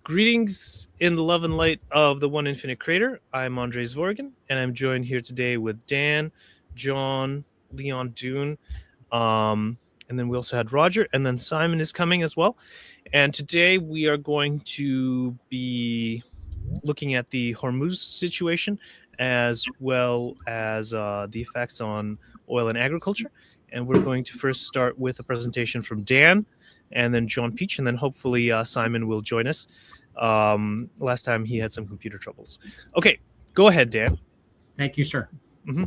Greetings in the love and light of the One Infinite Creator. I'm Andre Zvorgan, and I'm joined here today with Dan, John, Leon Dune, and then we also had Roger, and then Simon is coming as well. And today we are going to be looking at the Hormuz situation as well as the effects on oil and agriculture. And we're going to first start with a presentation from Dan, and then John Peach, and then hopefully Simon will join us. Last time he had some computer troubles. Okay, go ahead, Dan. Thank you, sir. Mm-hmm.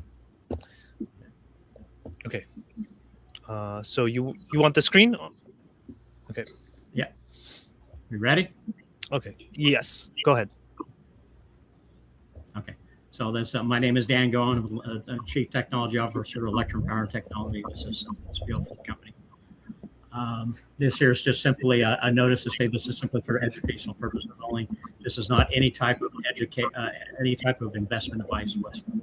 Okay. So you want the screen? Okay. Yeah. You ready? Okay. Yes. Go ahead. Okay. So this, my name is Dan Gowin, Chief Technology Officer of Electron Power Technology. This is a beautiful company. This here is just simply a notice to say this is simply for educational purposes only. This is not any type of investment advice whatsoever.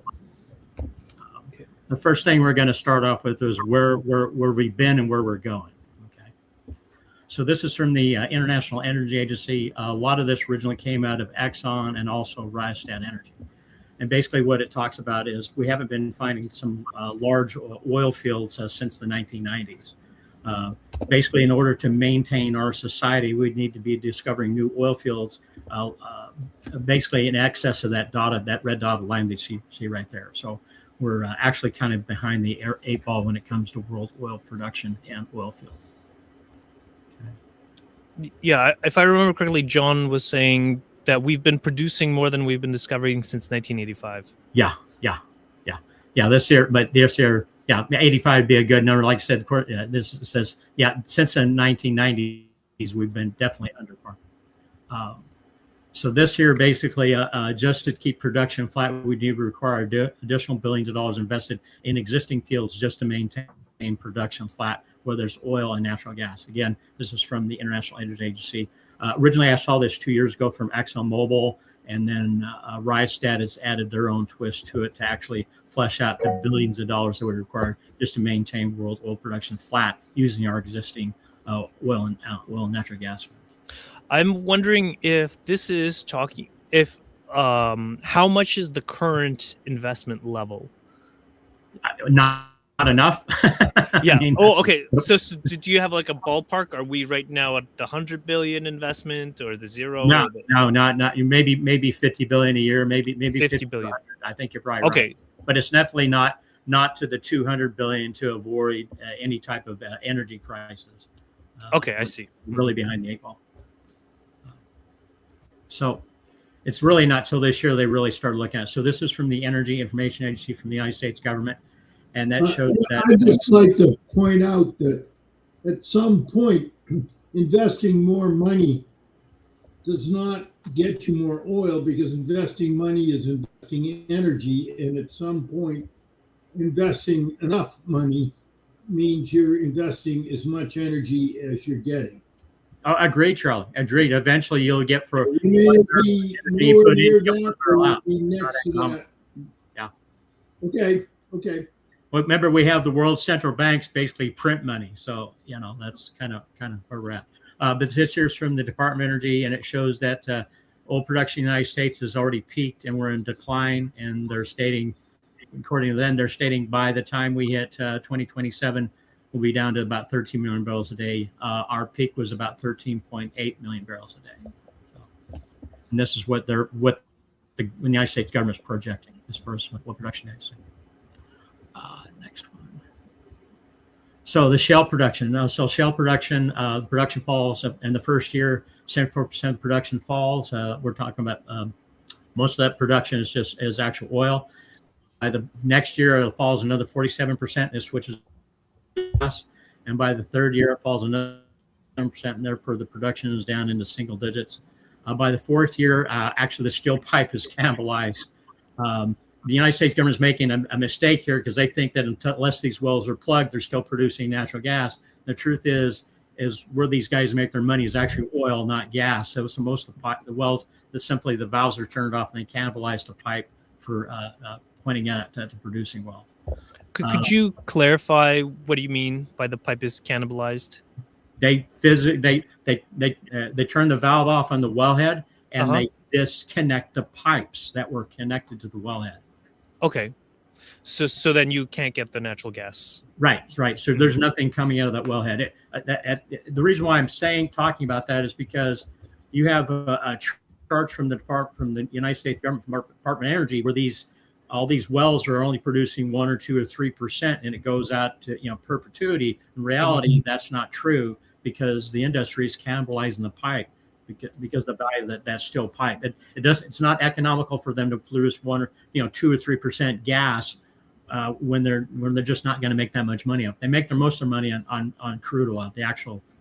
Okay. The first thing we're going to start off with is where we've been and where we're going. Okay. So this is from the International Energy Agency. A lot of this originally came out of Exxon and also Rystad Energy. And basically what it talks about is we haven't been finding some large oil fields since the 1990s. Basically, in order to maintain our society, we'd need to be discovering new oil fields, basically in excess of that red dotted line that you see right there. So we're actually kind of behind the eight ball when it comes to world oil production and oil fields. Okay. Yeah, if I remember correctly, John was saying that we've been producing more than we've been discovering since 1985. Yeah. This year, yeah, 85 would be a good number. Like I said, this says, since the 1990s, we've been definitely under par. So this here, basically, just to keep production flat, we do require additional billions of dollars invested in existing fields just to maintain production flat, whether it's oil and natural gas. Again, this is from the International Energy Agency. Originally, I saw this 2 years ago from ExxonMobil, and then Rystad has added their own twist to it to actually flesh out the billions of dollars that would require just to maintain world oil production flat using our existing oil and natural gas fields. I'm wondering if this is talking, how much is the current investment level? Not enough. Yeah. Okay. So do you have like a ballpark? Are we right now at the 100 billion investment or the zero? No, not. Maybe 50 billion a year. Maybe 50 billion. I think you're probably okay. Right. But it's definitely not to the 200 billion to avoid any type of energy crisis. Okay, I see. Really behind the eight ball. So it's really not till this year they really started looking at it. So this is from the Energy Information Agency from the United States government. And that shows that. I'd just like to point out that at some point, investing more money does not get you more oil, because investing money is investing energy. And at some point, investing enough money means you're investing as much energy as you're getting. Oh, agreed, Charlie. Agreed. Eventually, you'll get for Yeah. Okay. Well, remember, we have the world central banks basically print money, so that's kind of where we're at. But this here's from the Department of Energy, and it shows that oil production in the United States has already peaked, and we're in decline. And they're stating, according to them, they're stating by the time we hit 2027, we'll be down to about 13 million barrels a day. Our peak was about 13.8 million barrels a day. So, and this is what the United States government is projecting as far as what production is. Next one. So the shale production. So shale production, production falls in the first year. 74% production falls. We're talking about most of that production is actual oil. By the next year, it falls another 47%. It switches to gas, and by the third year, it falls another 7%. And therefore, the production is down into single digits. By the fourth year, actually, the steel pipe is cannibalized. The United States government is making a mistake here, because they think that unless these wells are plugged, they're still producing natural gas. The truth is where these guys make their money is actually oil, not gas. So most of the wells, that simply the valves are turned off and they cannibalize the pipe for pointing at to producing wells. Could you clarify what do you mean by the pipe is cannibalized? they turn the valve off on the wellhead, and they disconnect the pipes that were connected to the wellhead. Okay. So then you can't get the natural gas. Right. So there's nothing coming out of that wellhead. The reason why I'm talking about that is because you have a charge from the United States government, from our Department of Energy, where all these wells are only producing 1 or 2 or 3%, and it goes out to perpetuity. In reality, that's not true, because the industry is cannibalizing the pipe because the value of that's still pipe. It's not economical for them to produce 1 or 2 or 3% gas when they're just not going to make that much money off. They make most of their money on crude oil,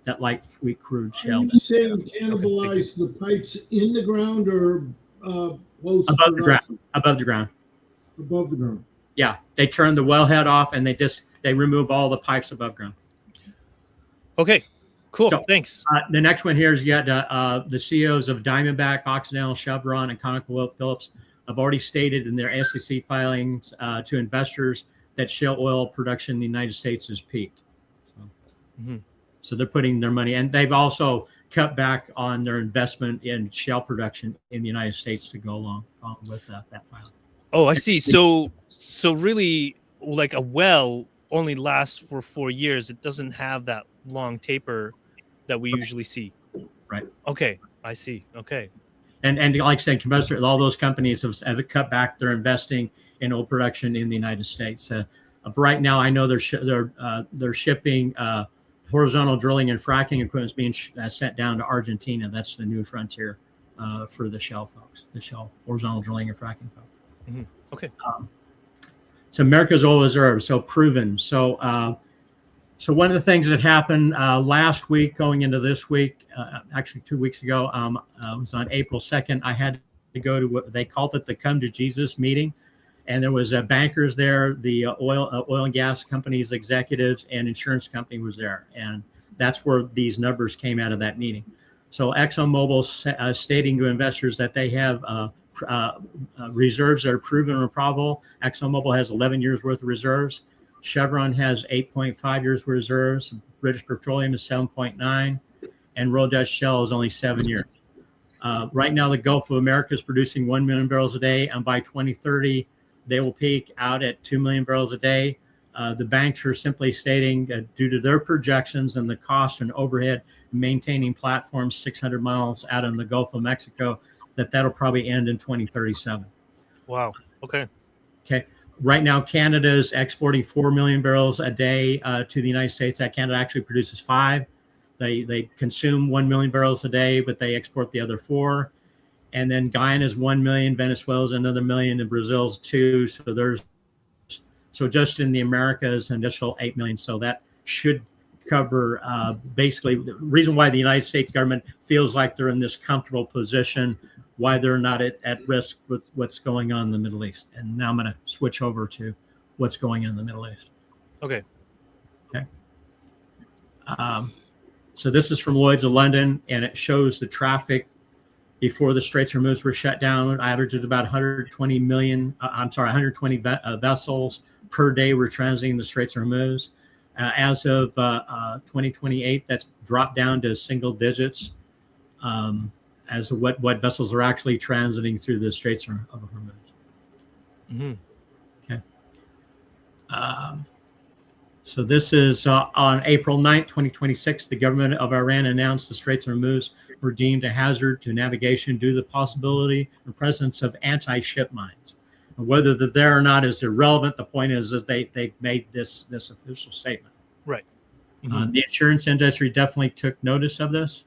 that light sweet crude shell. Are you saying cannibalize the pipes in the ground or close above the ground? Above the ground. Above the ground. Yeah, they turn the wellhead off, and they remove all the pipes above ground. Okay, cool. So, thanks. The next one here is the CEOs of Diamondback, Occidental, Chevron, and ConocoPhillips have already stated in their SEC filings to investors that shale oil production in the United States has peaked. So they're putting their money, and they've also cut back on their investment in shale production in the United States to go along with that filing. Oh, I see. So really, like, a well only lasts for 4 years. It doesn't have that long taper that we usually see. Right. Okay, I see. Okay. And like I said, all those companies have cut back their investing in oil production in the United States. Right now, I know they're shipping horizontal drilling and fracking equipment being sent down to Argentina. That's the new frontier for the shale folks, the shale horizontal drilling and fracking folks. Okay. So America's oil reserves, so proven. So one of the things that happened last week, going into this week, actually 2 weeks ago, was on April 2nd. I had to go to what they called it the Come to Jesus meeting, and there was bankers there, the oil and gas companies, executives, and insurance company was there, and that's where these numbers came out of that meeting. So ExxonMobil stating to investors that they have reserves that are proven and probable. ExxonMobil has 11 years worth of reserves. Chevron has 8.5 years worth of reserves. British Petroleum is 7.9, and Royal Dutch Shell is only 7 years. Right now, the Gulf of America is producing 1 million barrels a day, and by 2030, they will peak out at 2 million barrels a day. The banks are simply stating, due to their projections and the cost and overhead maintaining platforms 600 miles out in the Gulf of Mexico, that'll probably end in 2037. Wow. Okay. Right now, Canada is exporting 4 million barrels a day to the United States. Canada actually produces 5. They consume 1 million barrels a day, but they export the other 4. And then Guyana is 1 million, Venezuela is another million, and Brazil's 2. So just in the Americas, an additional 8 million. So that should cover basically the reason why the United States government feels like they're in this comfortable position, why they're not at risk with what's going on in the Middle East. And now I'm going to switch over to what's going on in the Middle East. Okay. So this is from Lloyd's of London, and it shows the traffic before the Straits of Hormuz were shut down. Averaged about 120 vessels per day were transiting the Straits of Hormuz. As of 2028, that's dropped down to single digits as to what vessels are actually transiting through the Straits of Hormuz. Okay. So this is on April 9th, 2026, the government of Iran announced the Straits of Hormuz were deemed a hazard to navigation due to the possibility and presence of anti-ship mines. Whether they're there or not is irrelevant. The point is that they've made this official statement. Right. The insurance industry definitely took notice of this,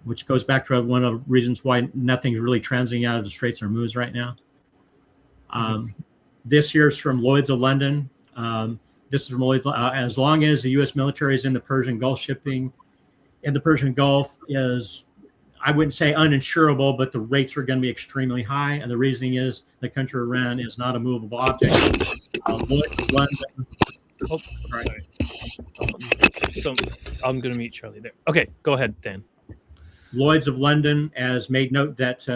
which goes back to one of the reasons why nothing's really transiting out of the Straits of Hormuz right now. This year's from Lloyd's of London. This is from Lloyd's. As long as the U.S. military is in the Persian Gulf, shipping in the Persian Gulf is, I wouldn't say uninsurable, but the rates are going to be extremely high. And the reasoning is the country of Iran is not a movable object. Lloyd's of London. Oh, sorry. So I'm going to meet Charlie there. Okay, go ahead, Dan. Lloyd's of London has made note that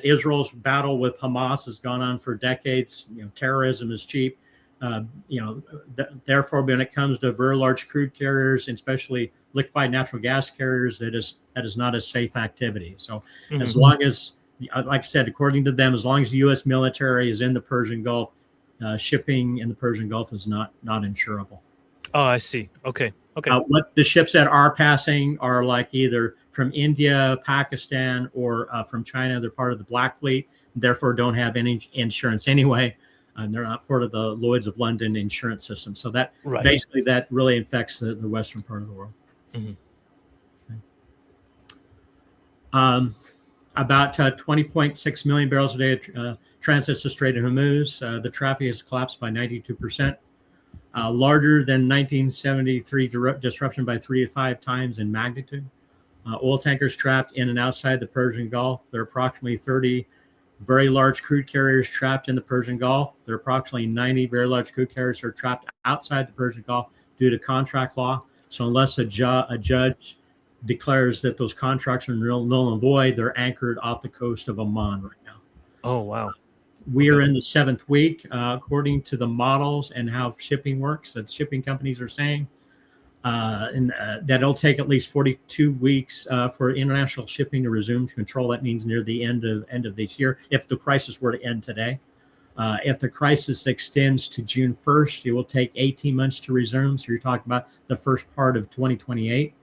Israel's battle with Hamas has gone on for decades. Terrorism is cheap. Therefore, when it comes to very large crude carriers, and especially liquefied natural gas carriers, that is not a safe activity. So as long as, like I said, according to them, as long as the U.S. military is in the Persian Gulf, shipping in the Persian Gulf is not insurable. Oh, I see. Okay. What the ships that are passing are like either from India, Pakistan, or from China. They're part of the Black Fleet, therefore don't have any insurance anyway. They're not part of the Lloyd's of London insurance system. So that basically that really affects the western part of the world. About 20.6 million barrels a day transits the Strait of Hormuz. The traffic has collapsed by 92%. Larger than 1973 disruption by 3 to 5 times in magnitude. Oil tankers trapped in and outside the Persian Gulf. There are approximately 30 very large crude carriers trapped in the Persian Gulf. There are approximately 90 very large crude carriers that are trapped outside the Persian Gulf due to contract law. So unless a judge declares that those contracts are null and void, they're anchored off the coast of Oman right now. Oh, wow. We are in the 7th week, according to the models and how shipping works, that shipping companies are saying. That it'll take at least 42 weeks for international shipping to resume to control. That means near the end of this year, if the crisis were to end today. If the crisis extends to June 1st, it will take 18 months to resume. So you're talking about the first part of 2028.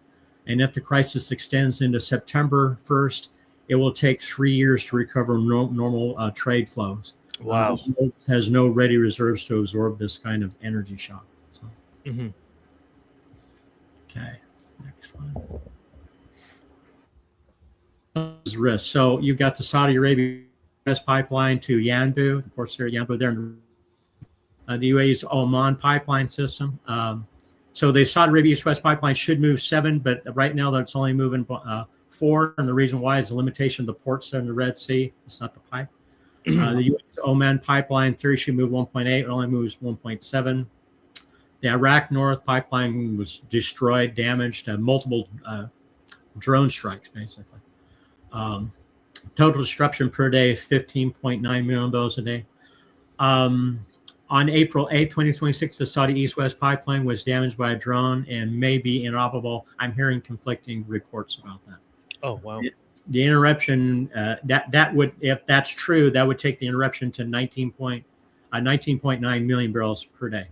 And if the crisis extends into September 1st, it will take 3 years to recover normal trade flows. Wow. It has no ready reserves to absorb this kind of energy shock. So. Okay, next one. Risk. So you've got the Saudi Arabia pipeline to Yanbu, the port city Yanbu there, the UAE's Oman pipeline system. So the Saudi Arabia East-West pipeline should move 7, but right now that's only moving 4, and the reason why is the limitation of the ports in the Red Sea. It's not the pipe. The UAE's Oman pipeline theory should move 1.8. It only moves 1.7. The Iraq North pipeline was destroyed, damaged, multiple drone strikes, basically. Total disruption per day, 15.9 million barrels a day. On April 8, 2026, the Saudi East-West pipeline was damaged by a drone and may be inoperable. I'm hearing conflicting reports about that. Oh, wow. The interruption, that would, if that's true, that would take the interruption to 19.9 million barrels per day.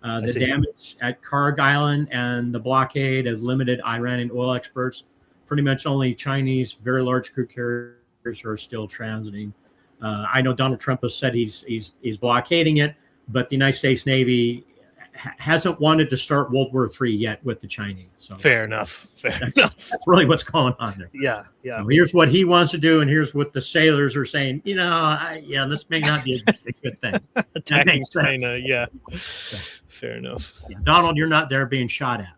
The damage at Karg Island and the blockade have limited Iranian oil exports. Pretty much only Chinese very large crude carriers are still transiting. I know Donald Trump has said he's blockading it, but the United States Navy hasn't wanted to start World War III yet with the Chinese. So fair enough. That's really what's going on there. Yeah. So here's what he wants to do, and here's what the sailors are saying. This may not be a good thing. Attacking China, yeah. Fair enough. Yeah, Donald, you're not there being shot at.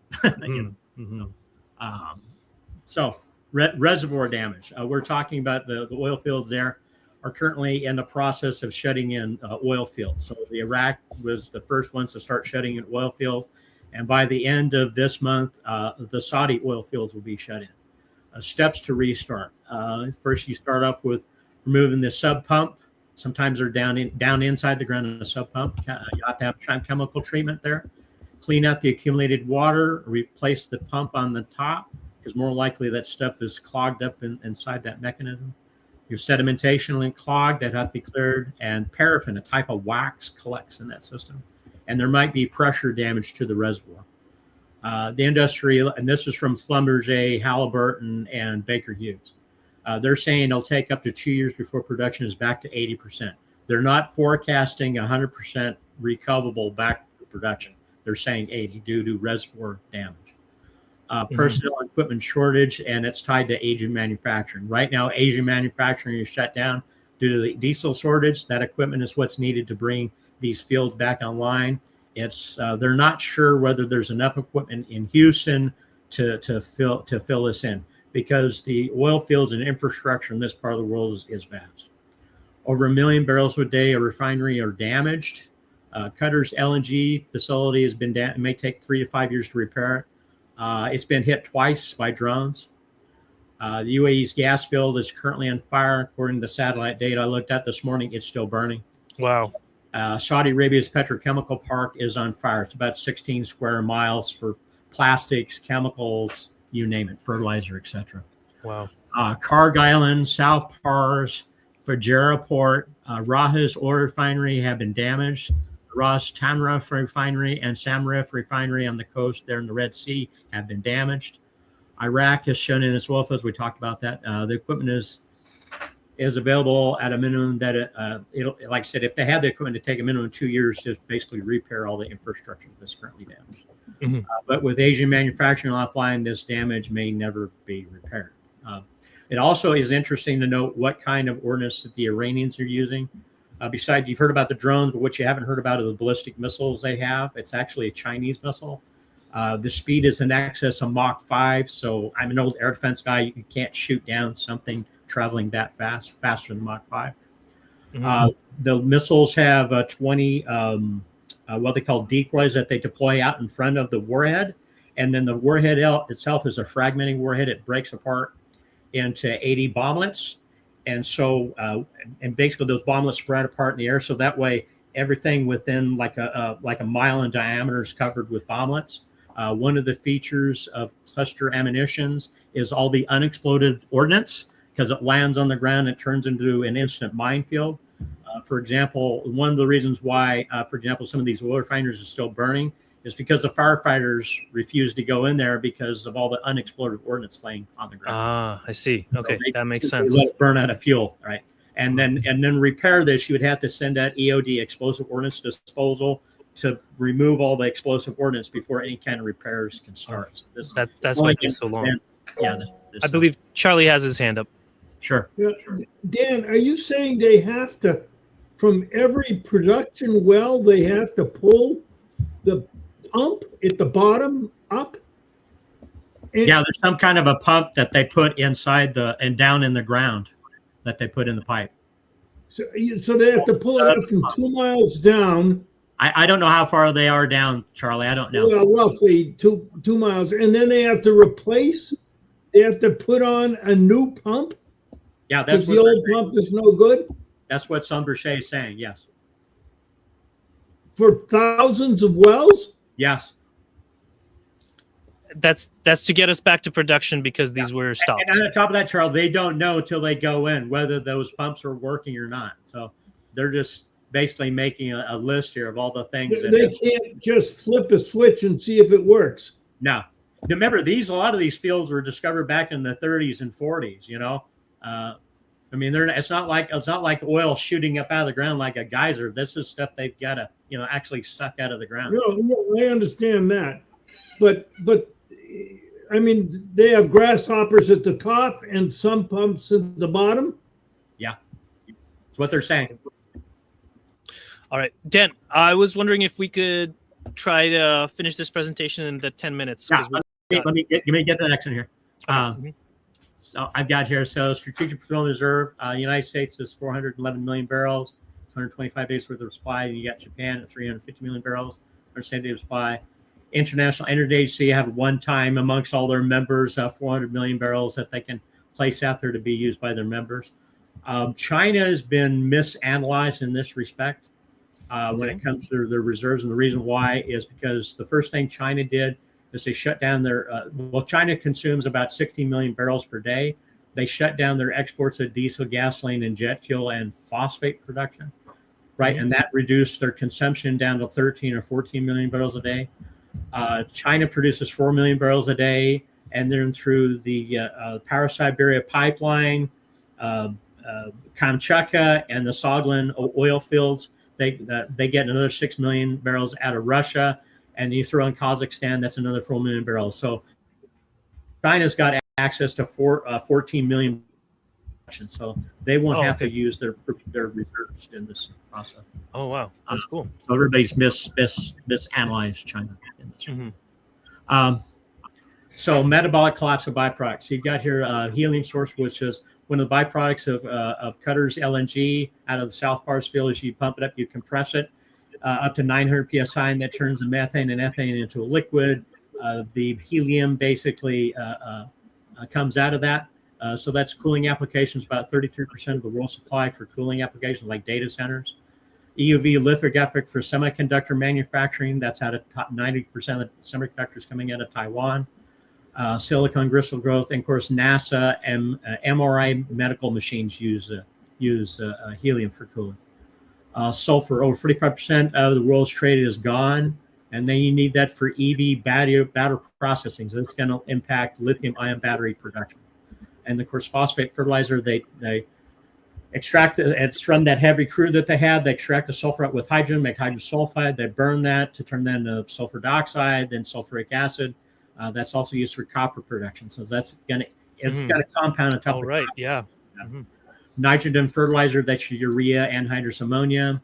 So reservoir damage. We're talking about the oil fields there are currently in the process of shutting in oil fields. So the Iraq was the first ones to start shutting in oil fields. And by the end of this month, the Saudi oil fields will be shut in. Steps to restart. First, you start off with removing the sub pump. Sometimes they're down inside the ground in a sub pump. You have to have chemical treatment there. Clean out the accumulated water. Replace the pump on the top, because more likely that stuff is clogged up inside that mechanism. Your sedimentation link clogged, that have to be cleared, and paraffin, a type of wax, collects in that system. And there might be pressure damage to the reservoir. The industry, and this is from Schlumberger, Halliburton, and Baker Hughes. They're saying it'll take up to 2 years before production is back to 80%. They're not forecasting 100% recoverable back to production. They're saying 80 due to reservoir damage. Personnel and equipment shortage, and it's tied to Asian manufacturing. Right now, Asian manufacturing is shut down due to the diesel shortage. That equipment is what's needed to bring these fields back online. They're not sure whether there's enough equipment in Houston to fill this in, because the oil fields and infrastructure in this part of the world is vast. Over 1 million barrels a day of refinery are damaged. Qatar's LNG facility has been it may take 3 to 5 years to repair it. It's been hit twice by drones. The UAE's gas field is currently on fire. According to satellite data I looked at this morning, it's still burning. Wow. Saudi Arabia's petrochemical park is on fire. It's about 16 square miles for plastics, chemicals, you name it, fertilizer, etc. Wow. Kharg Island, South Pars, Fujairah Port, Raha's oil refinery have been damaged. Ras Tanrif refinery and Samref refinery on the coast there in the Red Sea have been damaged. Iraq is shown in its oil fields. We talked about that. The equipment is available at a minimum that it'll, like I said, if they had the equipment to take a minimum of 2 years to basically repair all the infrastructure that's currently damaged. Mm-hmm. But with Asian manufacturing offline, this damage may never be repaired. It also is interesting to note what kind of ordnance that the Iranians are using. Besides, you've heard about the drones, but what you haven't heard about are the ballistic missiles they have. It's actually a Chinese missile. The speed is in excess of Mach 5. So I'm an old air defense guy. You can't shoot down something traveling that fast, faster than Mach 5. Mm-hmm. The missiles have 20 what they call decoys that they deploy out in front of the warhead. And then the warhead itself is a fragmenting warhead. It breaks apart into 80 bomblets. And so, and basically those bomblets spread apart in the air. So that way, everything within like a mile in diameter is covered with bomblets. One of the features of cluster ammunitions is all the unexploded ordnance, because it lands on the ground, it turns into an instant minefield. For example, one of the reasons why, for example, some of these oil refineries are still burning is because the firefighters refuse to go in there because of all the unexploded ordnance laying on the ground. Ah, I see. Okay, so that makes sense. Let it burn out of fuel, right? And then repair this, you would have to send out EOD, explosive ordnance disposal, to remove all the explosive ordnance before any kind of repairs can start. So that's why it takes so long. Yeah, I believe Charlie has his hand up. Sure. Yeah. Dan, are you saying they have to, from every production well, they have to pull the pump at the bottom up? Yeah, there's some kind of a pump that they put inside and down in the ground that they put in the pipe. So they have to pull it up from 2 miles down. I don't know how far they are down, Charlie. I don't know. Well, roughly two miles. And then they have to replace, they have to put on a new pump? Yeah, that's because the old pump is no good? That's what Schlumberger is saying, yes. For thousands of wells? Yes. That's to get us back to production because these were stopped. And on top of that, Charles, they don't know till they go in whether those pumps are working or not. So they're just basically making a list here of all the things. They can't just flip a switch and see if it works. No. Remember, a lot of these fields were discovered back in the 30s and 40s, you know. I mean, it's not like oil shooting up out of the ground like a geyser. This is stuff they've got to, actually suck out of the ground. No, I understand that. But I mean, they have grasshoppers at the top and some pumps at the bottom? Yeah. That's what they're saying. All right, Dan, I was wondering if we could try to finish this presentation in the 10 minutes. Yeah, let me get to the next one here. So I've got here, Strategic Petroleum Reserve, United States is 411 million barrels, 125 days worth of supply. And you got Japan at 350 million barrels, 100 days of supply. International Energy Agency have one time amongst all their members, 400 million barrels that they can place out there to be used by their members. China has been misanalyzed in this respect when it comes to their reserves. And the reason why is because the first thing China did is they shut down their, China consumes about 16 million barrels per day. They shut down their exports of diesel, gasoline, and jet fuel and phosphate production, right? And that reduced their consumption down to 13 or 14 million barrels a day. China produces 4 million barrels a day, and then through the Para-Siberia pipeline, Kamchatka, and the Soglin oil fields, they get another 6 million barrels out of Russia, and you throw in Kazakhstan, that's another 4 million barrels. So China's got access to 14 million. So they won't have to use their reserves in this process. Oh, wow. That's cool. So everybody's misanalyzed China in this. Mm-hmm. So metabolic collapse of byproducts. So you've got here helium source, which is one of the byproducts of Qatar's LNG out of the South Pars field. As you pump it up, you compress it up to 900 psi, and that turns the methane and ethane into a liquid. The helium basically comes out of that. So that's cooling applications, about 33% of the world supply for cooling applications like data centers. EUV lithographic for semiconductor manufacturing. That's out of 90% of the semiconductors coming out of Taiwan. Silicon crystal growth, and of course NASA and MRI medical machines use helium for cooling. Sulfur, over 45% of the world's trade is gone, and then you need that for EV battery processing. So it's going to impact lithium-ion battery production. And of course, phosphate fertilizer, they extract it. It's from that heavy crude that they have. They extract the sulfur out with hydrogen, make hydrogen sulfide. They burn that to turn that into sulfur dioxide, then sulfuric acid. That's also used for copper production. So that's got a compound on top of right. copper. Yeah. Nitrogen fertilizer, that's your urea, anhydrous ammonia.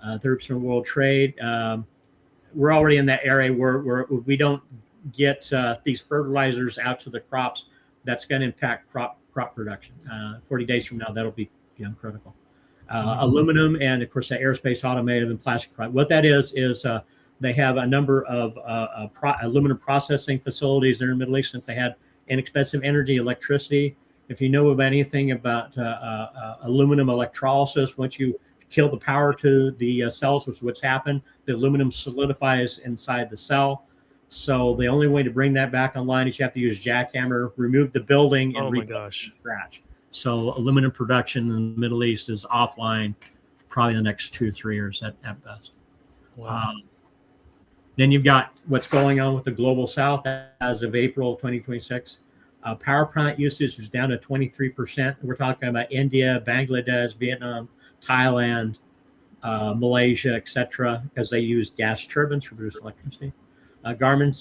30% of world trade. We're already in that area where we don't get these fertilizers out to the crops. That's going to impact crop production. 40 days from now, that'll be critical. Aluminum, and of course, the aerospace, automotive, and plastic. What that is they have a number of aluminum processing facilities there in the Middle East, since they had inexpensive energy, electricity. If you know about anything about aluminum electrolysis, once you kill the power to the cells, which is what's happened, the aluminum solidifies inside the cell. So the only way to bring that back online is you have to use jackhammer, remove the building, and rebuild from scratch. So aluminum production in the Middle East is offline for probably the next 2 or 3 years at best. Wow. Then you've got what's going on with the global south as of April 2026. Power plant usage is down to 23%. We're talking about India, Bangladesh, Vietnam, Thailand, Malaysia, etc., because they use gas turbines to produce electricity. The garment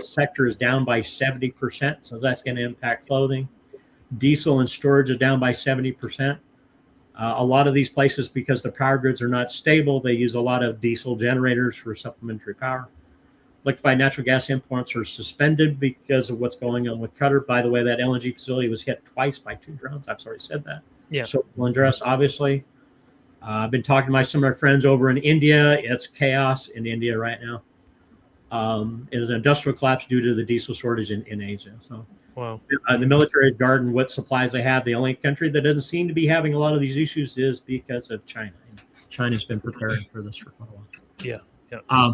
sector is down by 70%, so that's going to impact clothing. Diesel and storage is down by 70%. A lot of these places, because the power grids are not stable, they use a lot of diesel generators for supplementary power. Liquefied natural gas imports are suspended because of what's going on with Qatar. By the way, that LNG facility was hit twice by 2 drones. I've already said that. Yeah. So Honduras, obviously. I've been talking to some of my friends over in India. It's chaos in India right now. It is an industrial collapse due to the diesel shortage in Asia. So, wow. The military garden what supplies they have. The only country that doesn't seem to be having a lot of these issues is because of China. And China's been preparing for this for quite a while. Yeah. Yeah.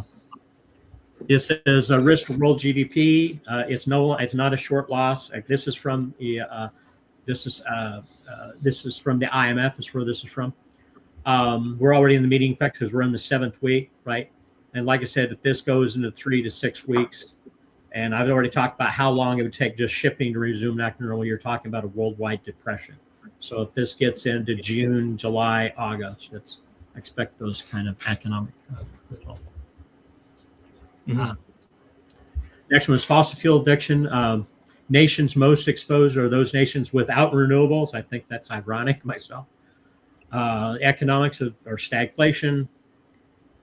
This is a risk of world GDP. It's not a short loss. This is from the IMF. Is where this is from. We're already in the meeting effect because we're in the 7th week, right? And like I said, if this goes into 3 to 6 weeks, and I've already talked about how long it would take just shipping to resume back to normal, you're talking about a worldwide depression. So if this gets into June, July, August, I expect those kind of economic results. Next one is fossil fuel addiction. Nations most exposed are those nations without renewables. I think that's ironic myself. Economics are stagflation.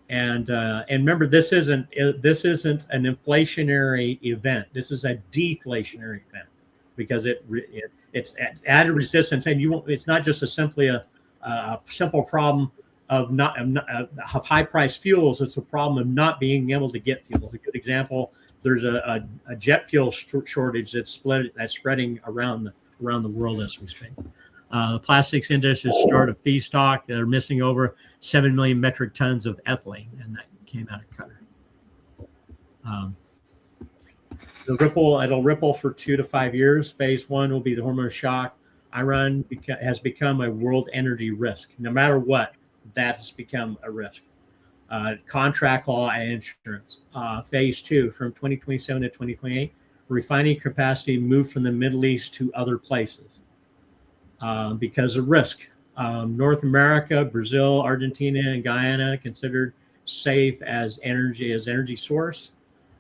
And remember, this isn't an inflationary event. This is a deflationary event because it's added resistance, and it's not just simply a simple problem of high priced fuels. It's a problem of not being able to get fuels. A good example: there's a jet fuel shortage that's spreading around the world as we speak. The plastics industry is short of feedstock. They're missing over 7 million metric tons of ethylene, and that came out of Qatar. It'll ripple for 2 to 5 years. Phase 1 will be the Hormuz shock. Iran has become a world energy risk. No matter what, that has become a risk. Contract law and insurance. Phase 2, from 2027 to 2028, refining capacity moved from the Middle East to other places. Because of risk. North America, Brazil, Argentina, and Guyana considered safe as energy source.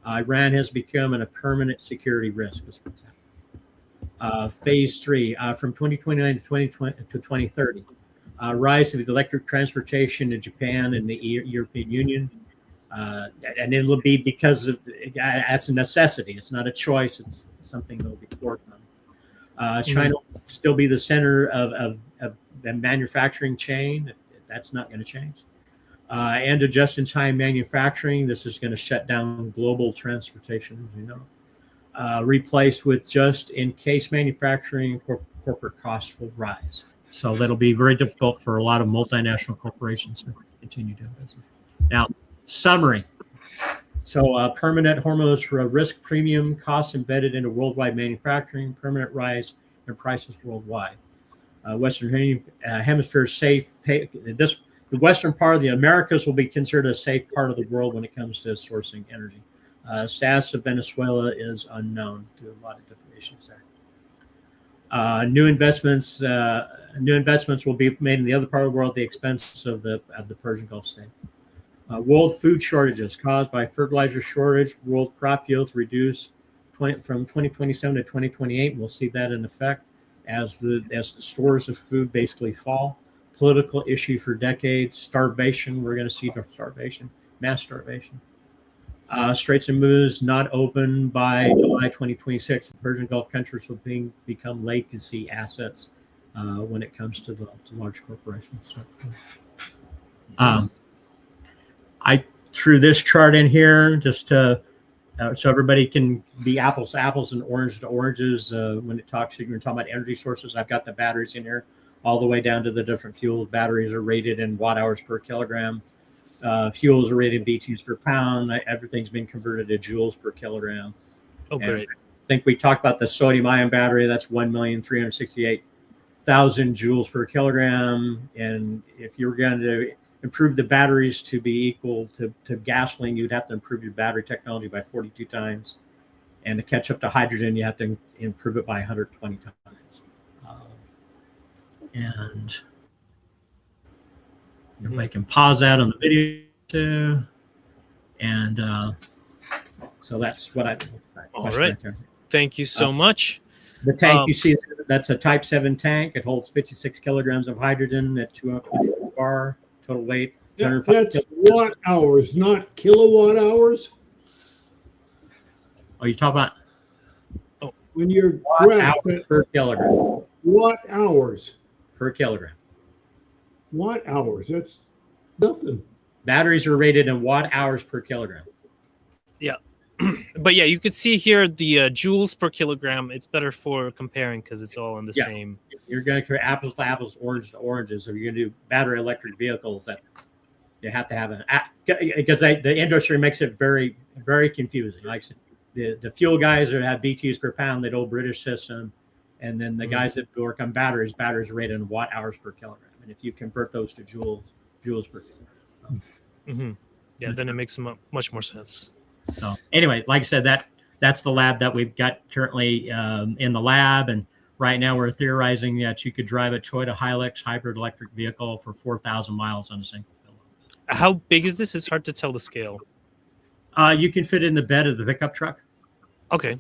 Iran has become a permanent security risk. Is what's happening. Phase 3, from 2029 to 2030. Rise of electric transportation in Japan and the European Union. And it'll be because that's a necessity. It's not a choice. It's something that will be forced on. China will still be the center of the manufacturing chain. That's not going to change. And to just-in-time manufacturing, this is going to shut down global transportation, as you know. Replaced with just-in-case manufacturing, corporate costs will rise. So that'll be very difficult for a lot of multinational corporations to continue doing business. Now, summary. So permanent Hormuz risk premium costs embedded into worldwide manufacturing, permanent rise in prices worldwide. Western Hemisphere safe. The western part of the Americas will be considered a safe part of the world when it comes to sourcing energy. Status of Venezuela is unknown to a lot of different issues there. New investments will be made in the other part of the world at the expense of the Persian Gulf states. World food shortages caused by fertilizer shortage. World crop yields reduce from 2027 to 2028. We'll see that in effect as the stores of food basically fall. Political issue for decades. Starvation. We're going to see starvation, mass starvation. Straits and Hormuz not open by July 2026. The Persian Gulf countries will become legacy assets when it comes to the large corporations. I threw this chart in here just to so everybody can be apples to apples and oranges to oranges when it talks. You're talking about energy sources. I've got the batteries in here all the way down to the different fuels. Batteries are rated in watt hours per kilogram. Fuels are rated in BTUs per pound. Everything's been converted to joules per kilogram. Oh, great. I think we talked about the sodium ion battery. That's 1,368,000 joules per kilogram. And if you're going to improve the batteries to be equal to gasoline, you'd have to improve your battery technology by 42 times. And to catch up to hydrogen, you have to improve it by 120 times. And everybody can pause that on the video too. And so that's what I. All right. Right, thank you so much. The tank you see, that's a Type 7 tank. It holds 56 kilograms of hydrogen at 220 bar. Total weight. That's watt hours, not kilowatt hours. Oh, you talk about when you're watt per kilogram. Watt hours per kilogram. Watt hours. That's nothing. Batteries are rated in watt hours per kilogram. Yeah. But yeah, you could see here the joules per kilogram. It's better for comparing because it's all in the same. You're going to compare apples to apples, orange to oranges. If you're going to do battery electric vehicles, that you have to have because the industry makes it very, very confusing. Like the fuel guys that have BTUs per pound, that old British system, and then the guys that work on batteries are rated in watt hours per kilogram. And if you convert those to joules per kilogram. Yeah, then it makes much more sense. So anyway, like I said, that's the lab that we've got currently in the lab, and right now we're theorizing that you could drive a Toyota Hilux hybrid electric vehicle for 4,000 miles on a single fill. How big is this? It's hard to tell the scale. You can fit in the bed of the pickup truck. Okay.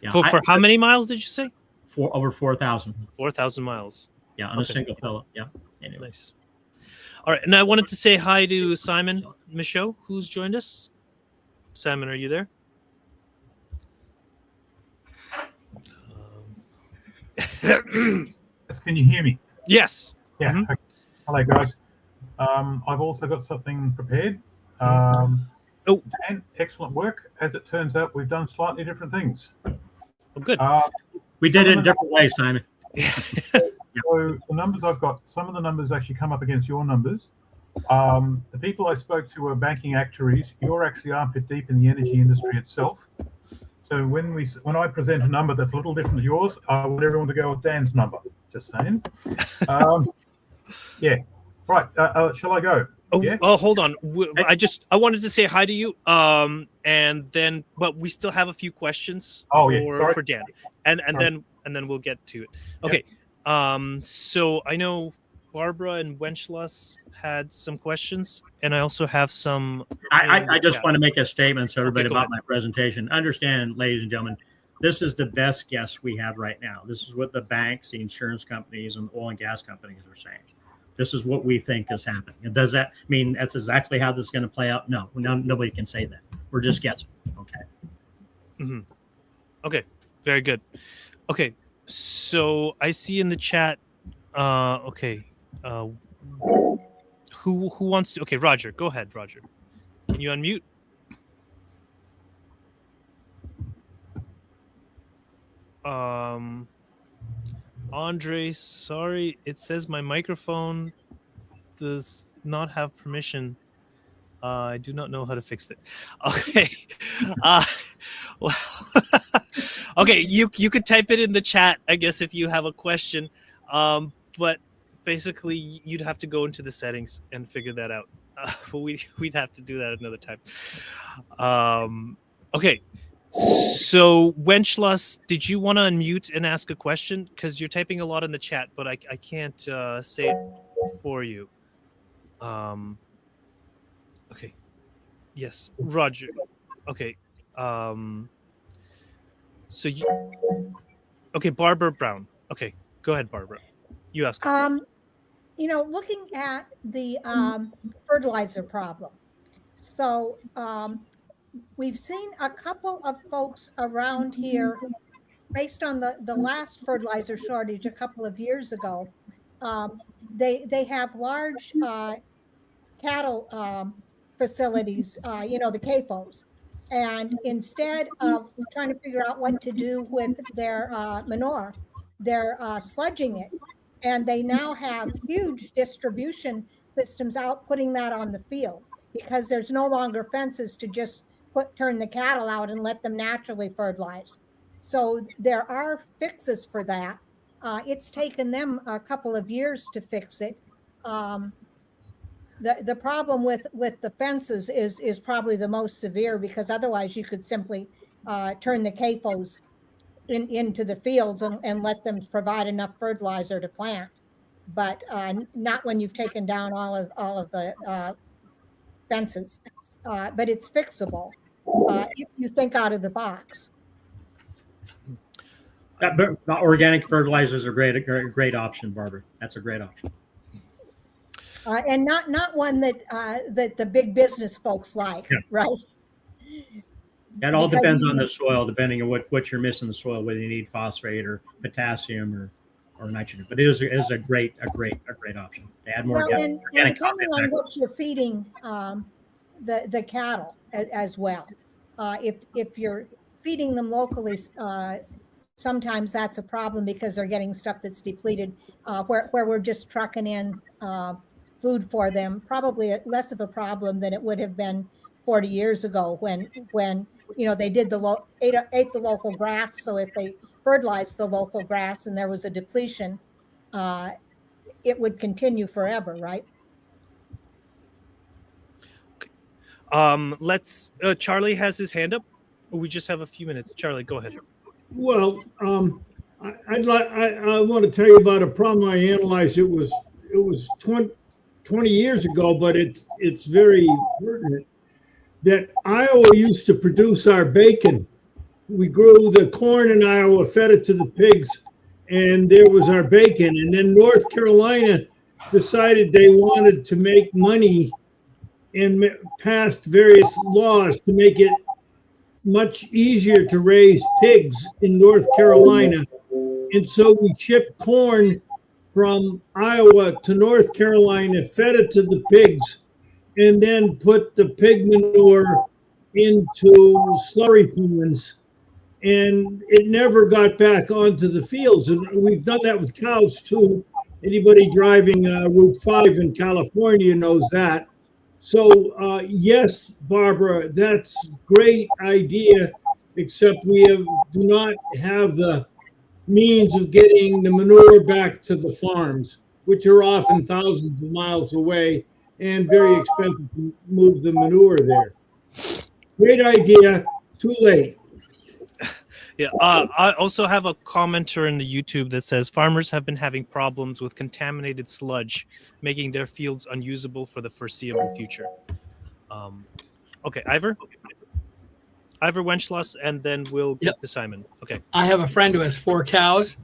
Yeah, for how many miles did you say? Over 4,000. 4,000 miles. Yeah, on a single fill. Yeah. Anyway. Nice. All right, and I wanted to say hi to Simon Michaux, who's joined us. Simon, are you there? Can you hear me? Yes. Yeah. Okay. Hello, guys. I've also got something prepared. Dan, excellent work. As it turns out, we've done slightly different things. Oh, good. We did it in different ways, Simon. So the numbers I've got, some of the numbers actually come up against your numbers. The people I spoke to were banking actuaries. You're actually armpit deep in the energy industry itself. So when I present a number that's a little different to yours, I want everyone to go with Dan's number. Just saying. Yeah. Right. Shall I go? Oh, yeah? Hold on. I wanted to say hi to you. And then, but we still have a few questions for Dan, and then we'll get to it. Okay. Yep. So I know Barbara and Wenceslas had some questions, and I also have some. I just want to make a statement so everybody about my presentation. Understand, ladies and gentlemen, this is the best guess we have right now. This is what the banks, the insurance companies, and oil and gas companies are saying. This is what we think is happening. And does that mean that's exactly how this is going to play out? No, nobody can say that. We're just guessing. Okay. Okay. Very good. Okay. So I see in the chat. Okay. Who wants to? Okay, Roger. Go ahead, Roger. Can you unmute? Andre, sorry, it says my microphone does not have permission. I do not know how to fix it. Okay. Well, okay, you could type it in the chat, I guess, if you have a question. But basically, you'd have to go into the settings and figure that out. But we'd have to do that another time. Okay. So, Wenchlas, did you want to unmute and ask a question? Because you're typing a lot in the chat, but I can't say it for you. Okay. Yes, Roger. Okay. So you. Okay, Barbara Brown. Okay, go ahead, Barbara. You ask. Looking at the fertilizer problem. So we've seen a couple of folks around here, based on the last fertilizer shortage a couple of years ago. They have large cattle facilities, the CAFOs. And instead of trying to figure out what to do with their manure, they're sludging it. And they now have huge distribution systems out putting that on the field, because there's no longer fences to just turn the cattle out and let them naturally fertilize. So there are fixes for that. It's taken them a couple of years to fix it. The problem with the fences is probably the most severe, because otherwise you could simply turn the CAFOs into the fields and let them provide enough fertilizer to plant, but not when you've taken down all of the fences. But it's fixable if you think out of the box. Organic fertilizers are a great option, Barbara. That's a great option. And not one that the big business folks like, yeah. Right? That all depends on the soil, depending on what you're missing in the soil, whether you need phosphate or potassium or nitrogen. But it is a great option to add more. Well, and depending on what you're feeding the cattle as well. If you're feeding them locally, sometimes that's a problem, because they're getting stuff that's depleted. Where we're just trucking in food for them, probably less of a problem than it would have been 40 years ago when they did ate the local grass. So if they fertilized the local grass and there was a depletion, it would continue forever, right? Let's. Charlie has his hand up. We just have a few minutes. Charlie, go ahead. Well, I want to tell you about a problem I analyzed. It was 20 years ago, but it's very pertinent. That Iowa used to produce our bacon. We grew the corn in Iowa, fed it to the pigs, and there was our bacon. And then North Carolina decided they wanted to make money and passed various laws to make it much easier to raise pigs in North Carolina. And so we shipped corn from Iowa to North Carolina, fed it to the pigs, and then put the pig manure into slurry ponds. And it never got back onto the fields. And we've done that with cows too. Anybody driving Route 5 in California knows that. So yes, Barbara, that's great idea, except we do not have the means of getting the manure back to the farms, which are often thousands of miles away and very expensive to move the manure there. Great idea, too late. Yeah, I also have a commenter in the YouTube that says farmers have been having problems with contaminated sludge, making their fields unusable for the foreseeable future. Okay, Ivor Wenchlas, and then we'll get to Simon. Okay. I have a friend who has 4 cows,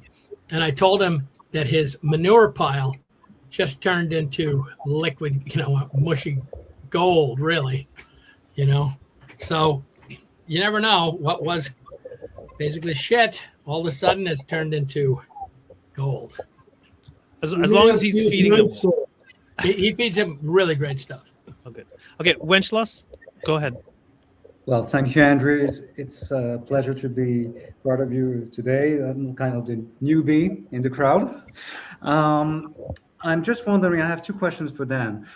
and I told him that his manure pile just turned into liquid, mushy gold, really, So you never know what was basically shit. All of a sudden, it's turned into gold. As long as he's feeding them. He feeds him really great stuff. Oh, good. Okay, Wenchlas, go ahead. Well, thank you, Andrew. It's a pleasure to be part of you today. I'm kind of the newbie in the crowd. Um, I'm just wondering, I have two questions for Dan.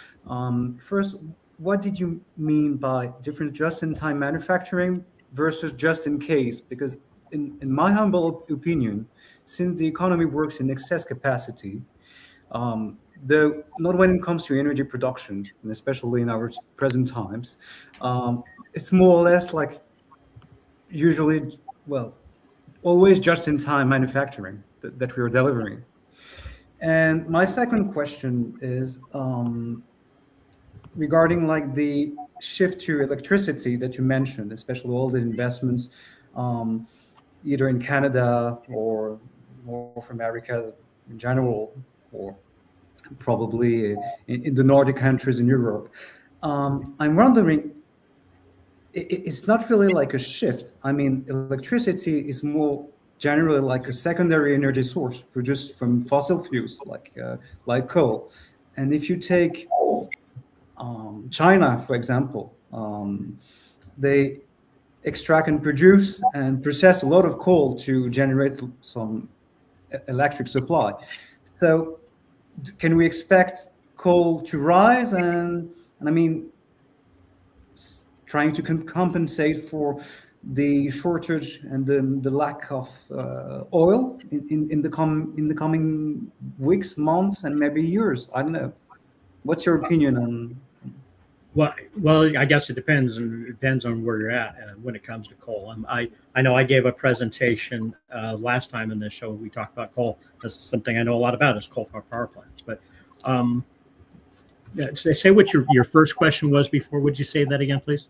First, what did you mean by different just-in-time manufacturing versus just-in-case? Because in my humble opinion, since the economy works in excess capacity, though not when it comes to energy production, and especially in our present times, um, it's more or less like usually, well, always just in time manufacturing that we're delivering. And my second question is regarding like the shift to electricity that you mentioned, especially all the investments, um, either in Canada or North America in general, or probably in the Nordic countries in Europe. I'm wondering, it's not really like a shift. I mean, electricity is more generally like a secondary energy source produced from fossil fuels, like coal. And if you take China, for example, they extract and produce and process a lot of coal to generate some electric supply. So, can we expect coal to rise? And I mean, trying to compensate for the shortage and the lack of oil in the coming weeks, months, and maybe years. I don't know. What's your opinion on? Well, I guess it depends, and it depends on where you're at when it comes to coal. I know I gave a presentation last time in this show. We talked about coal. That's something I know a lot about is coal-fired power plants. But say what your first question was before. Would you say that again, please?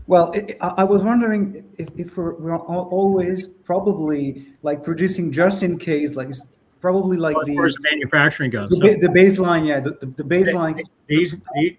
Well, I was wondering if we're always probably like producing just in case, like it's probably like as far as the manufacturing goes. The baseline, yeah, the baseline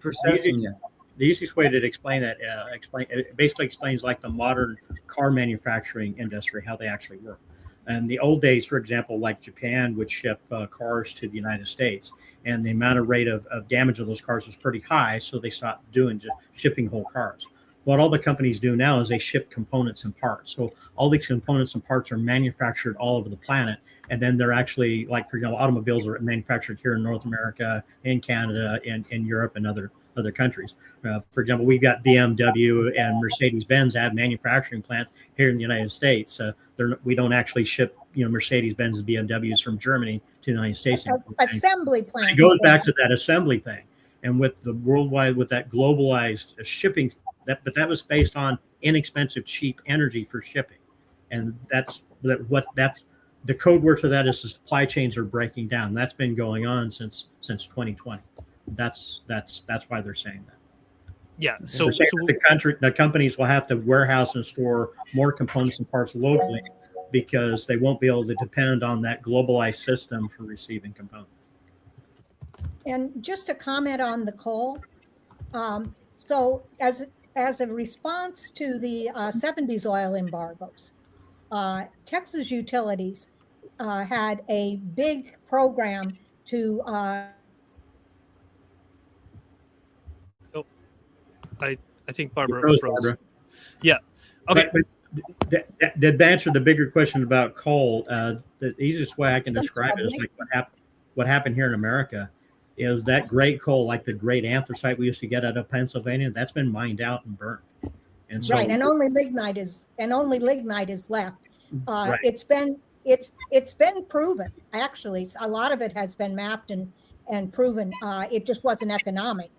processing, yeah. The easiest way to explain that, it basically explains like the modern car manufacturing industry, how they actually work. And the old days, for example, like Japan would ship cars to the United States, and the amount of rate of damage of those cars was pretty high, so they stopped doing just shipping whole cars. What all the companies do now is they ship components and parts. So all these components and parts are manufactured all over the planet. And then they're actually, like, for example, automobiles are manufactured here in North America, in Canada, in Europe, and other countries. For example, we've got BMW and Mercedes-Benz have manufacturing plants here in the United States. We don't actually ship, Mercedes-Benz and BMWs from Germany to the United States. Assembly plants. It goes back to that assembly thing. And with the worldwide, with that globalized shipping, but that was based on inexpensive, cheap energy for shipping. And that's the code word for that is the supply chains are breaking down. That's been going on since 2020. That's why they're saying that. Yeah. So the companies will have to warehouse and store more components and parts locally because they won't be able to depend on that globalized system for receiving components. And just a comment on the coal. So as a response to the 70s oil embargoes, Texas utilities had a big program to I think Barbara froze. Yeah. Okay. But to answer the bigger question about coal, the easiest way I can describe it is like what happened here in America is that great coal, like the great anthracite we used to get out of Pennsylvania, that's been mined out and burned. And so, right, and only lignite is left. Right. It's been proven. Actually, a lot of it has been mapped and proven. It just wasn't economic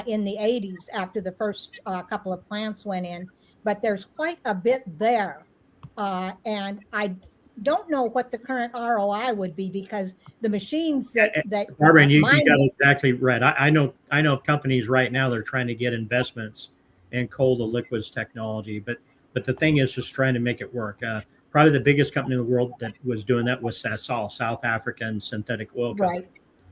in the 80s after the first couple of plants went in. But there's quite a bit there, and I don't know what the current ROI would be because the machines that Barbara, and you got it exactly right. I know of companies right now that are trying to get investments in coal to liquids technology, but the thing is just trying to make it work. Probably the biggest company in the world that was doing that was Sasol, South African synthetic oil company.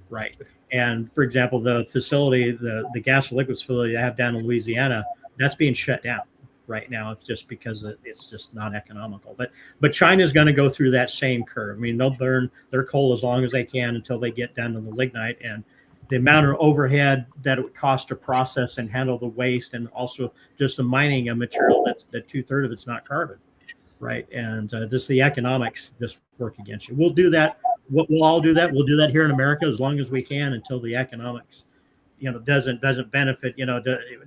Right. And for example, the facility, the gas to liquids facility I have down in Louisiana, that's being shut down right now. It's just because it's just not economical. But China's going to go through that same curve. I mean, they'll burn their coal as long as they can until they get down to the lignite, and the amount of overhead that it would cost to process and handle the waste, and also just the mining of material that 2/3 of it's not carbon, right? And just the economics just work against you. We'll do that. We'll all do that. We'll do that here in America as long as we can until the economics, doesn't benefit.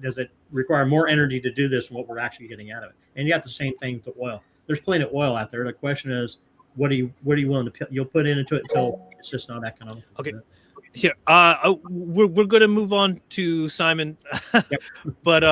Does it require more energy to do this than what we're actually getting out of it? And you got the same thing with oil. There's plenty of oil out there. The question is, what are you willing to you'll put into it until it's just not economic? Okay. Here, we're going to move on to Simon, Yep. but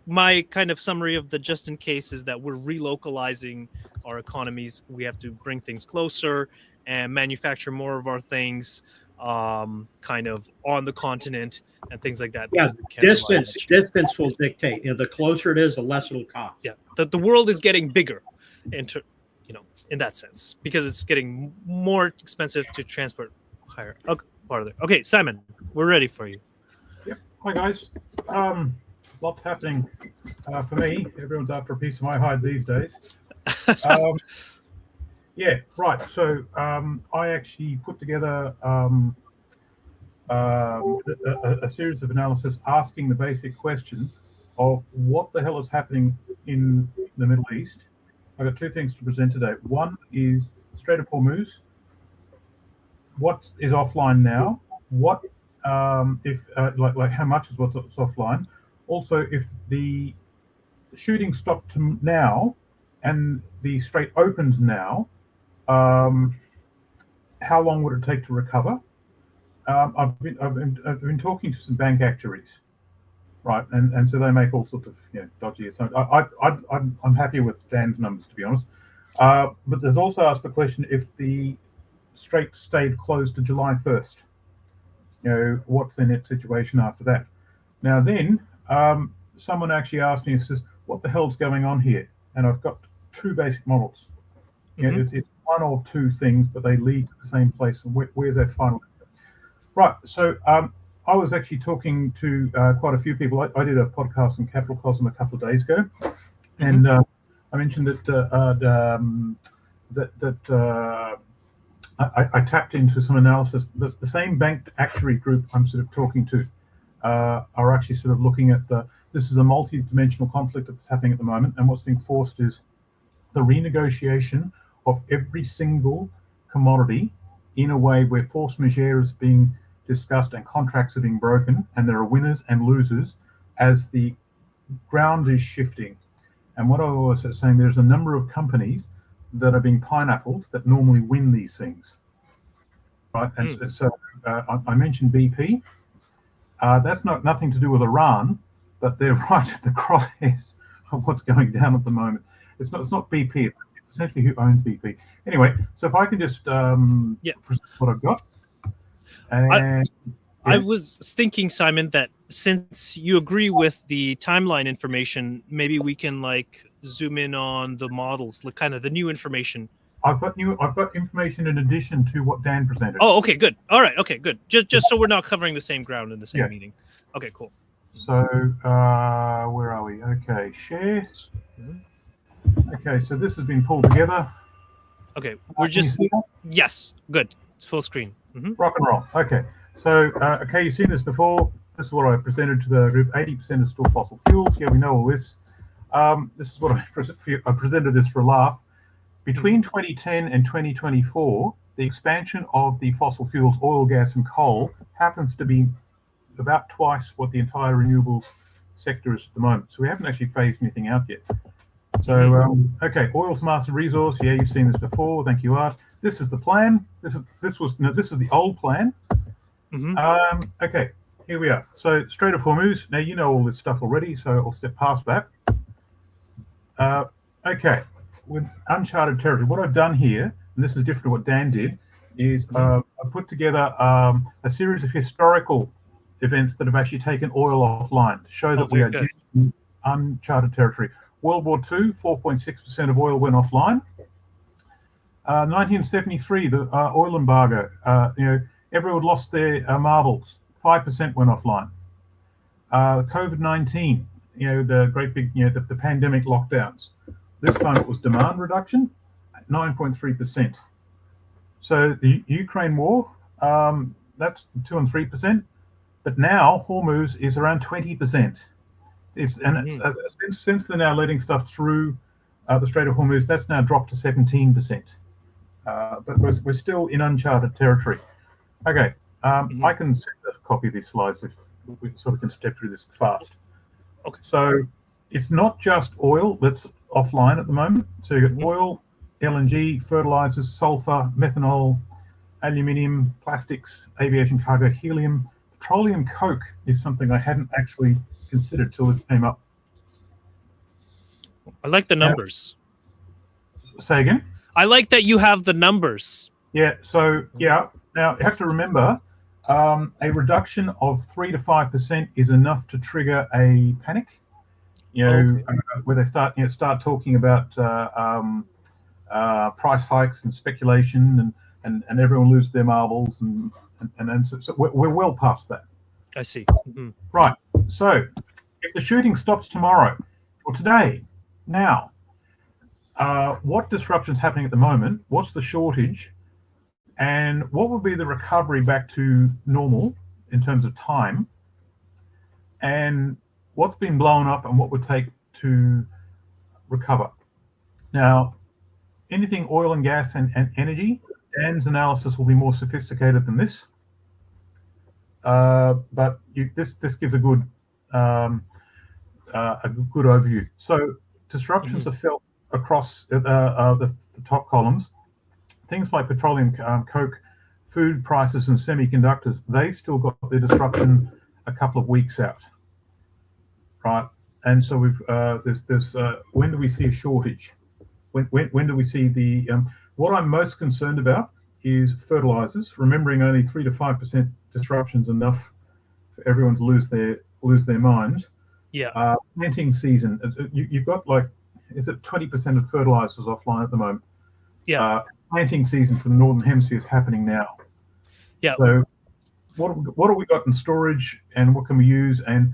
my kind of summary of the just in case is that we're relocalizing our economies. We have to bring things closer and manufacture more of our things kind of on the continent and things like that. Yeah, because we can't rely on distance will dictate. The closer it is, the less it'll cost. Yeah, the world is getting bigger in that sense, because it's getting more expensive to transport higher farther. Okay, Simon, we're ready for you. Yep. Hi guys. Lots happening for me. Everyone's after a piece of my hide these days. Yeah, right. So I actually put together a series of analysis asking the basic question of what the hell is happening in the Middle East. I've got two things to present today. One is Strait of Hormuz. What is offline now? What if like how much is what's offline? Also, if the shooting stopped now and the strait opened now, how long would it take to recover? I've been talking to some bank actuaries, right, and so they make all sorts of dodgy assumptions. I'm happy with Dan's numbers, to be honest. But there's also asked the question, if the Strait stayed closed to July 1st, what's the net situation after that? Now then, someone actually asked me, says, what the hell's going on here? And I've got two basic models. It's one of two things, but they lead to the same place. And where's that final? Right. So I was actually talking to quite a few people. I did a podcast on Capital a couple of days ago, and I mentioned that I tapped into some analysis. The same bank actuary group I'm sort of talking to are actually sort of looking at this is a multi-dimensional conflict that's happening at the moment, and what's being forced is the renegotiation of every single commodity in a way where force majeure is being discussed and contracts are being broken, and there are winners and losers as the ground is shifting. And what I was saying, there's a number of companies that are being pineappled that normally win these things, right? And so I mentioned BP. That's nothing to do with Iran, but they're right at the crosshairs of what's going down at the moment. It's not BP. It's essentially who owns BP. Anyway, so if I can just present what I've got. And I was thinking, Simon, that since you agree with the timeline information, maybe we can zoom in on the models, kind of the new information. I've got information in addition to what Dan presented. Oh, okay, good. All right, okay, good. Just so we're not covering the same ground in the same meeting. Okay, cool. So where are we? Okay, share. Okay, so this has been pulled together. Okay, we're just yes, good. It's full screen. Rock and roll. Okay, so okay, you've seen this before. This is what I presented to the group. 80% is still fossil fuels. Yeah, we know all this. This is what I presented this for a laugh. Between 2010 and 2024, the expansion of the fossil fuels, oil, gas, and coal, happens to be about twice what the entire renewables sector is at the moment. So we haven't actually phased anything out yet. So okay, oil's massive resource. Yeah, you've seen this before. Thank you, Art. This is the plan. This is the old plan. Okay, here we are. So Strait of Hormuz. Now you know all this stuff already, so I'll step past that. Okay, with uncharted territory. What I've done here, and this is different to what Dan did, is I put together a series of historical events that have actually taken oil offline to show that we are in uncharted territory. World War II, 4.6% of oil went offline. 1973, the oil embargo. Everyone lost their marbles. 5% went offline. COVID-19, the great big, the pandemic lockdowns. This time it was demand reduction, 9.3%. So the Ukraine war, that's 2 and 3%. But now Hormuz is around 20%. Since they're now letting stuff through the Strait of Hormuz, that's now dropped to 17%. But we're still in uncharted territory. Okay, I can send a copy of these slides if we sort of can step through this fast. Okay. So it's not just oil that's offline at the moment. So you've got oil, LNG, fertilizers, sulfur, methanol, aluminium, plastics, aviation cargo, helium. Petroleum coke is something I hadn't actually considered till this came up. I like the numbers. Say again? I like that you have the numbers. Yeah, so, now you have to remember, a reduction of 3 to 5% is enough to trigger a panic, where they start talking about price hikes and speculation and everyone loses their marbles and so we're well past that. I see. Right. So if the shooting stops tomorrow or today, now, what disruption's happening at the moment? What's the shortage? And what will be the recovery back to normal in terms of time? And what's been blown up and what would take to recover? Now, anything oil and gas and energy, Dan's analysis will be more sophisticated than this. But this gives a good overview. So disruptions are felt across the top columns. Things like petroleum coke, food prices, and semiconductors, they've still got their disruption a couple of weeks out, right? And so we've there's when do we see a shortage? When do we see the what I'm most concerned about is fertilizers. Remembering only 3 to 5% disruptions enough for everyone to lose their mind. Yeah. Planting season. You've got is it 20% of fertilizers offline at the moment? Yeah. Planting season for the Northern Hemisphere is happening now. Yeah. So what have we got in storage and what can we use? And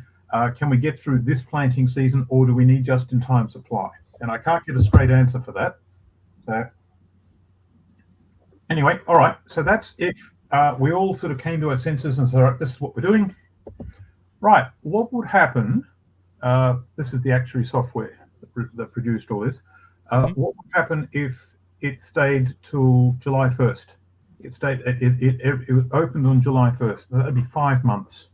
can we get through this planting season or do we need just-in-time supply? And I can't get a straight answer for that. So anyway, all right. So that's if we all sort of came to our senses and said, all right, this is what we're doing. Right. What would happen? This is the actuary software that produced all this. What would happen if it stayed till July 1st? It opened on July 1st. That'd be 5 months.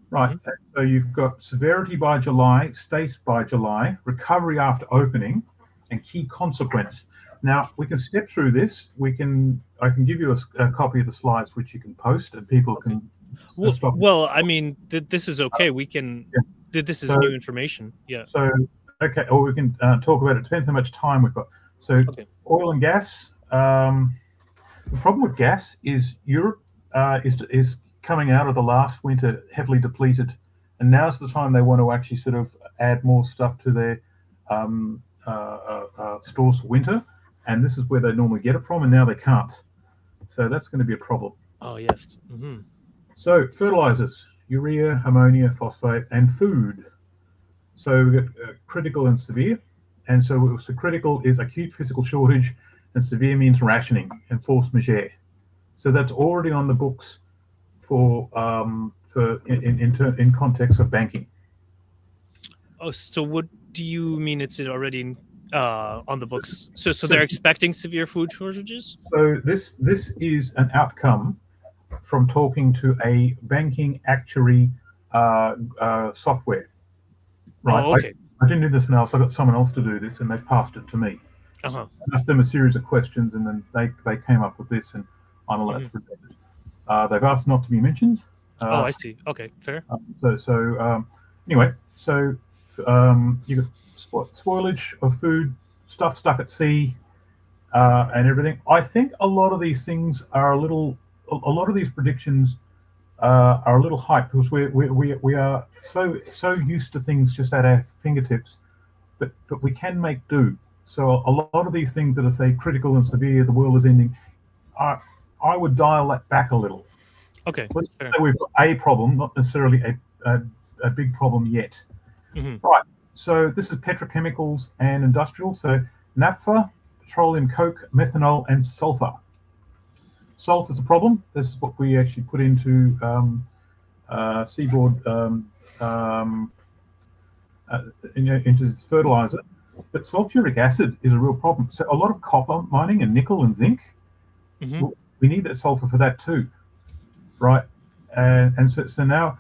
Right. So you've got severity by July, state by July, recovery after opening, and key consequence. Now we can step through this. I can give you a copy of the slides which you can post and people can. Well, I mean, this is okay. We can. Yeah. This is new information. Yeah. So okay, or we can talk about it. Depends how much time we've got. So oil and gas. The problem with gas is Europe is coming out of the last winter heavily depleted, and now's the time they want to actually sort of add more stuff to their stores for winter, and this is where they normally get it from, and now they can't. So that's going to be a problem. Oh yes. So fertilizers, urea, ammonia, phosphate, and food. So we've got critical and severe, and so critical is acute physical shortage, and severe means rationing and force majeure. So that's already on the books for in context of banking. Oh, so what do you mean? It's already on the books? So they're expecting severe food shortages? So this is an outcome from talking to a banking actuary software. Right. Oh, okay. I didn't do this now, so I got someone else to do this, and they passed it to me. I asked them a series of questions, and then they came up with this, and I'm allowed to present it. They've asked not to be mentioned. I see. Okay, fair. Anyway, so you got spoilage of food, stuff stuck at sea, and everything. I think a lot of these things are a lot of these predictions are a little hype because we are so used to things just at our fingertips, but we can make do. So a lot of these things that are say critical and severe, the world is ending, I would dial that back a little. Okay. Let's say we've got a problem, not necessarily a big problem yet. Right. So this is petrochemicals and industrial. So naphtha, petroleum coke, methanol, and sulfur. sulfur's a problem. This is what we actually put into seaboard into fertilizer. But sulfuric acid is a real problem. So a lot of copper mining and nickel and zinc, Mm-hmm. we need that sulfur for that too, right? And so now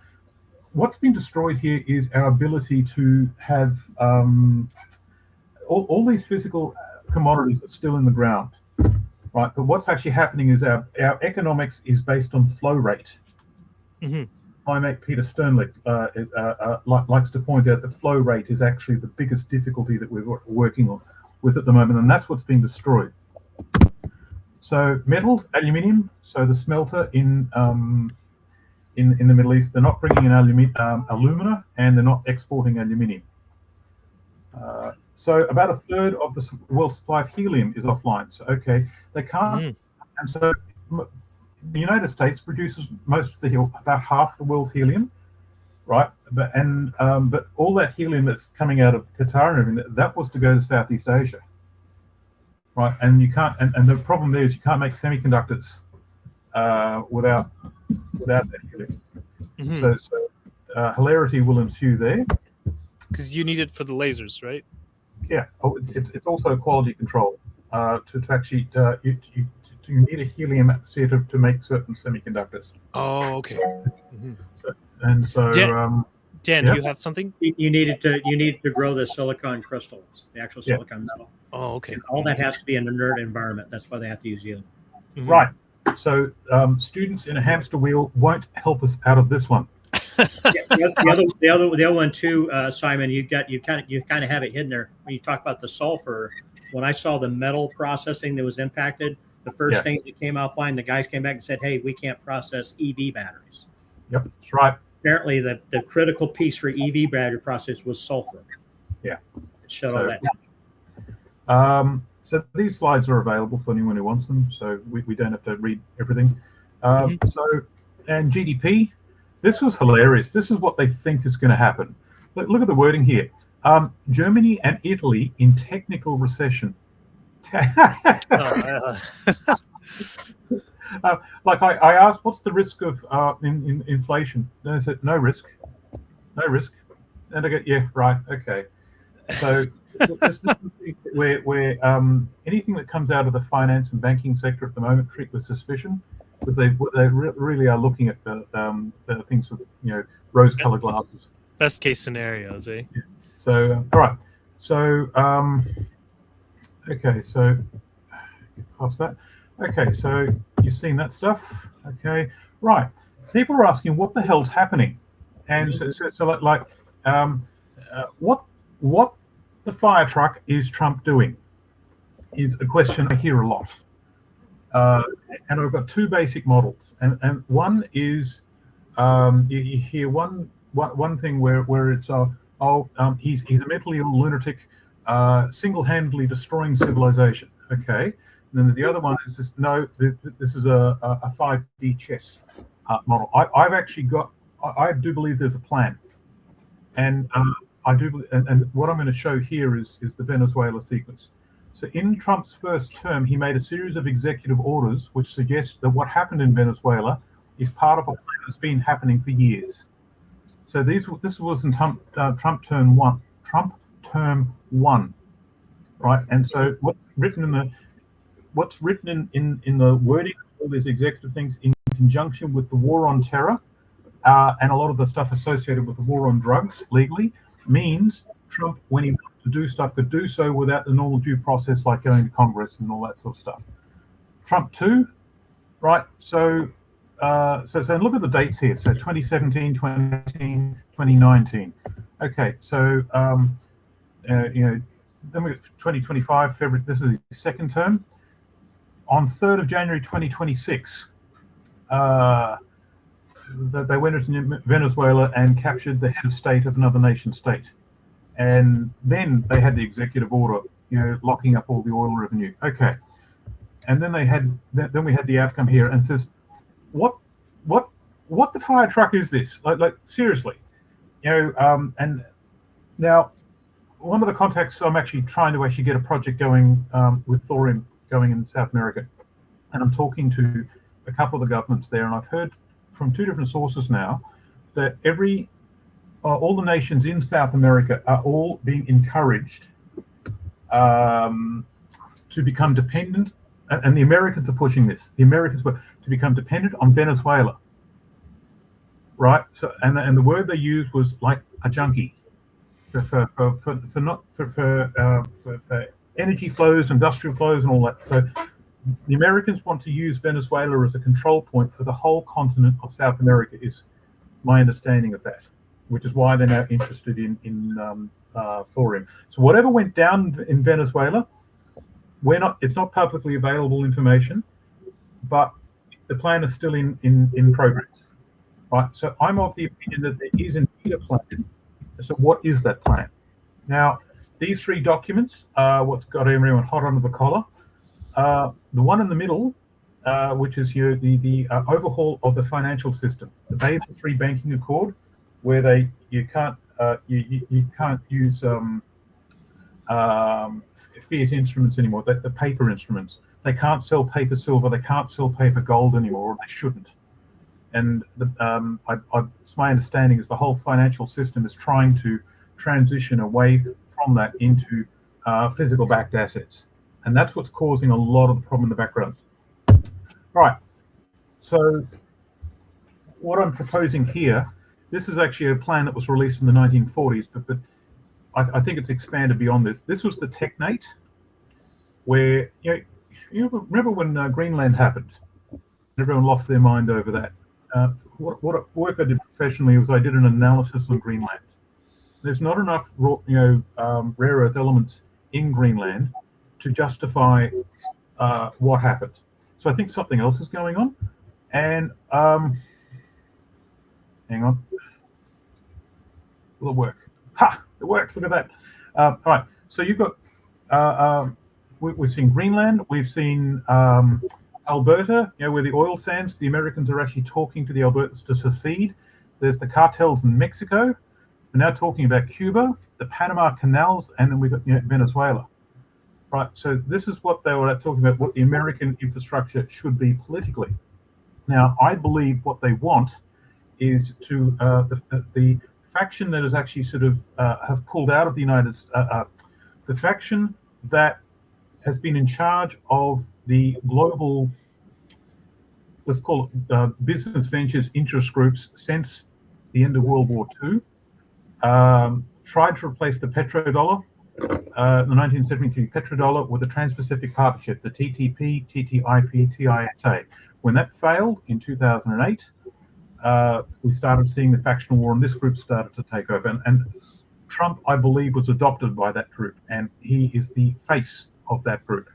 what's been destroyed here is our ability to have all these physical commodities are still in the ground, right? But what's actually happening is our economics is based on flow rate. Mm-hmm. My mate Peter Sternlich likes to point out that flow rate is actually the biggest difficulty that we're working with at the moment, and that's what's being destroyed. So metals, aluminium. So the smelter in the Middle East, they're not bringing in alumina, and they're not exporting aluminium. So about a third of the world's supply of helium is offline. So okay, they can't, and so the United States produces most of about half the world's helium, right? But all that helium that's coming out of Qatar and everything, that was to go to Southeast Asia, right? And you can't, and the problem there is you can't make semiconductors without that helium. Mm-hmm. So hilarity will ensue there. Because you need it for the lasers, right? Yeah. Oh, it's also quality control to actually you need a helium atmosphere to make certain semiconductors. Oh, okay. Mm-hmm. So Dan, yeah. you have something? You needed to grow the silicon crystals, the actual silicon metal. Oh, okay. And all that has to be in an inert environment. That's why they have to use helium. Mm-hmm. Right. So students in a hamster wheel won't help us out of this one. The other one too, Simon. You kind of have it hidden there when you talk about the sulfur. When I saw the metal processing that was impacted, the first thing that came offline, the guys came back and said, "Hey, we can't process EV batteries." Yep, that's right. Apparently, the critical piece for EV battery process was sulfur. Yeah, it showed all that. So these slides are available for anyone who wants them. So we don't have to read everything. So and GDP. This was hilarious. This is what they think is going to happen. Look at the wording here. Germany and Italy in technical recession. Like I asked, what's the risk of in inflation? And they said, no risk. And I go, yeah, right, okay. So this is where anything that comes out of the finance and banking sector at the moment treat with suspicion, because they really are looking at the things with rose-colored glasses. Best case scenarios, eh? Yeah. So all right. So okay. So past that. Okay. So you've seen that stuff. Okay. Right. People are asking what the hell's happening, and what the fire truck is Trump doing is a question I hear a lot. And I've got two basic models, and one is you hear one thing where it's he's a mentally ill lunatic, single-handedly destroying civilization. Okay, and then there's the other one is this, no, this is a 5D chess model. I do believe there's a plan, and I do, and what I'm going to show here is the Venezuela sequence. So in Trump's first term, he made a series of executive orders which suggest that what happened in Venezuela is part of a plan that's been happening for years. So this was in Trump term one, right? And so what's written in the wording of all these executive things in conjunction with the war on terror and a lot of the stuff associated with the war on drugs legally means Trump, when he wanted to do stuff, could do so without the normal due process like going to Congress and all that sort of stuff. Trump 2, right? So look at the dates here. So 2017, 2018, 2019. Okay, so then we 2025 February. This is the second term. On 3rd of January 2026, they went into Venezuela and captured the head of state of another nation state. And then they had the executive order, locking up all the oil revenue. Okay, and then we had the outcome here, and says, what the fire truck is this? Like seriously, and now one of the contacts, I'm actually trying to get a project going with thorium going in South America, and I'm talking to a couple of the governments there, and I've heard from two different sources now that all the nations in South America are all being encouraged to become dependent, and the Americans are pushing this. The Americans were to become dependent on Venezuela, right? So, and the word they used was like a junkie for energy flows, industrial flows, and all that. So the Americans want to use Venezuela as a control point for the whole continent of South America, is my understanding of that, which is why they're now interested in thorium. So whatever went down in Venezuela, it's not publicly available information, but the plan is still in progress. Right. So I'm of the opinion that there is indeed a plan. So what is that plan? Now, these three documents are what's got everyone hot under the collar. The one in the middle, which is the overhaul of the financial system, the Basel III banking accord, where you can't use fiat instruments anymore, the paper instruments. They can't sell paper silver, they can't sell paper gold anymore, or they shouldn't. And it's my understanding is the whole financial system is trying to transition away from that into physical backed assets. And that's what's causing a lot of the problem in the background. Right. So what I'm proposing here, this is actually a plan that was released in the 1940s, but I think it's expanded beyond this. This was the Technate, where you remember when Greenland happened. Everyone lost their mind over that. What work I did professionally was I did an analysis on Greenland. There's not enough rare earth elements in Greenland to justify what happened. So I think something else is going on. And hang on. Will it work? Ha! It works. Look at that. All right. So you've got we've seen Greenland. We've seen Alberta, where the oil sands. The Americans are actually talking to the Albertans to secede. There's the cartels in Mexico. We're now talking about Cuba, the Panama Canals, and then we've got Venezuela. Right. So this is what they were talking about. What the American infrastructure should be politically. Now, I believe what they want is to the faction that is actually sort of have pulled out of the the faction that has been in charge of the global, let's call it business ventures interest groups since the end of World War II, tried to replace the petrodollar, the 1973 petrodollar, with a Trans-Pacific Partnership, the TTP, TTIP, TISA. When that failed in 2008, we started seeing the factional war, and this group started to take over. And Trump, I believe, was adopted by that group, and he is the face of that group.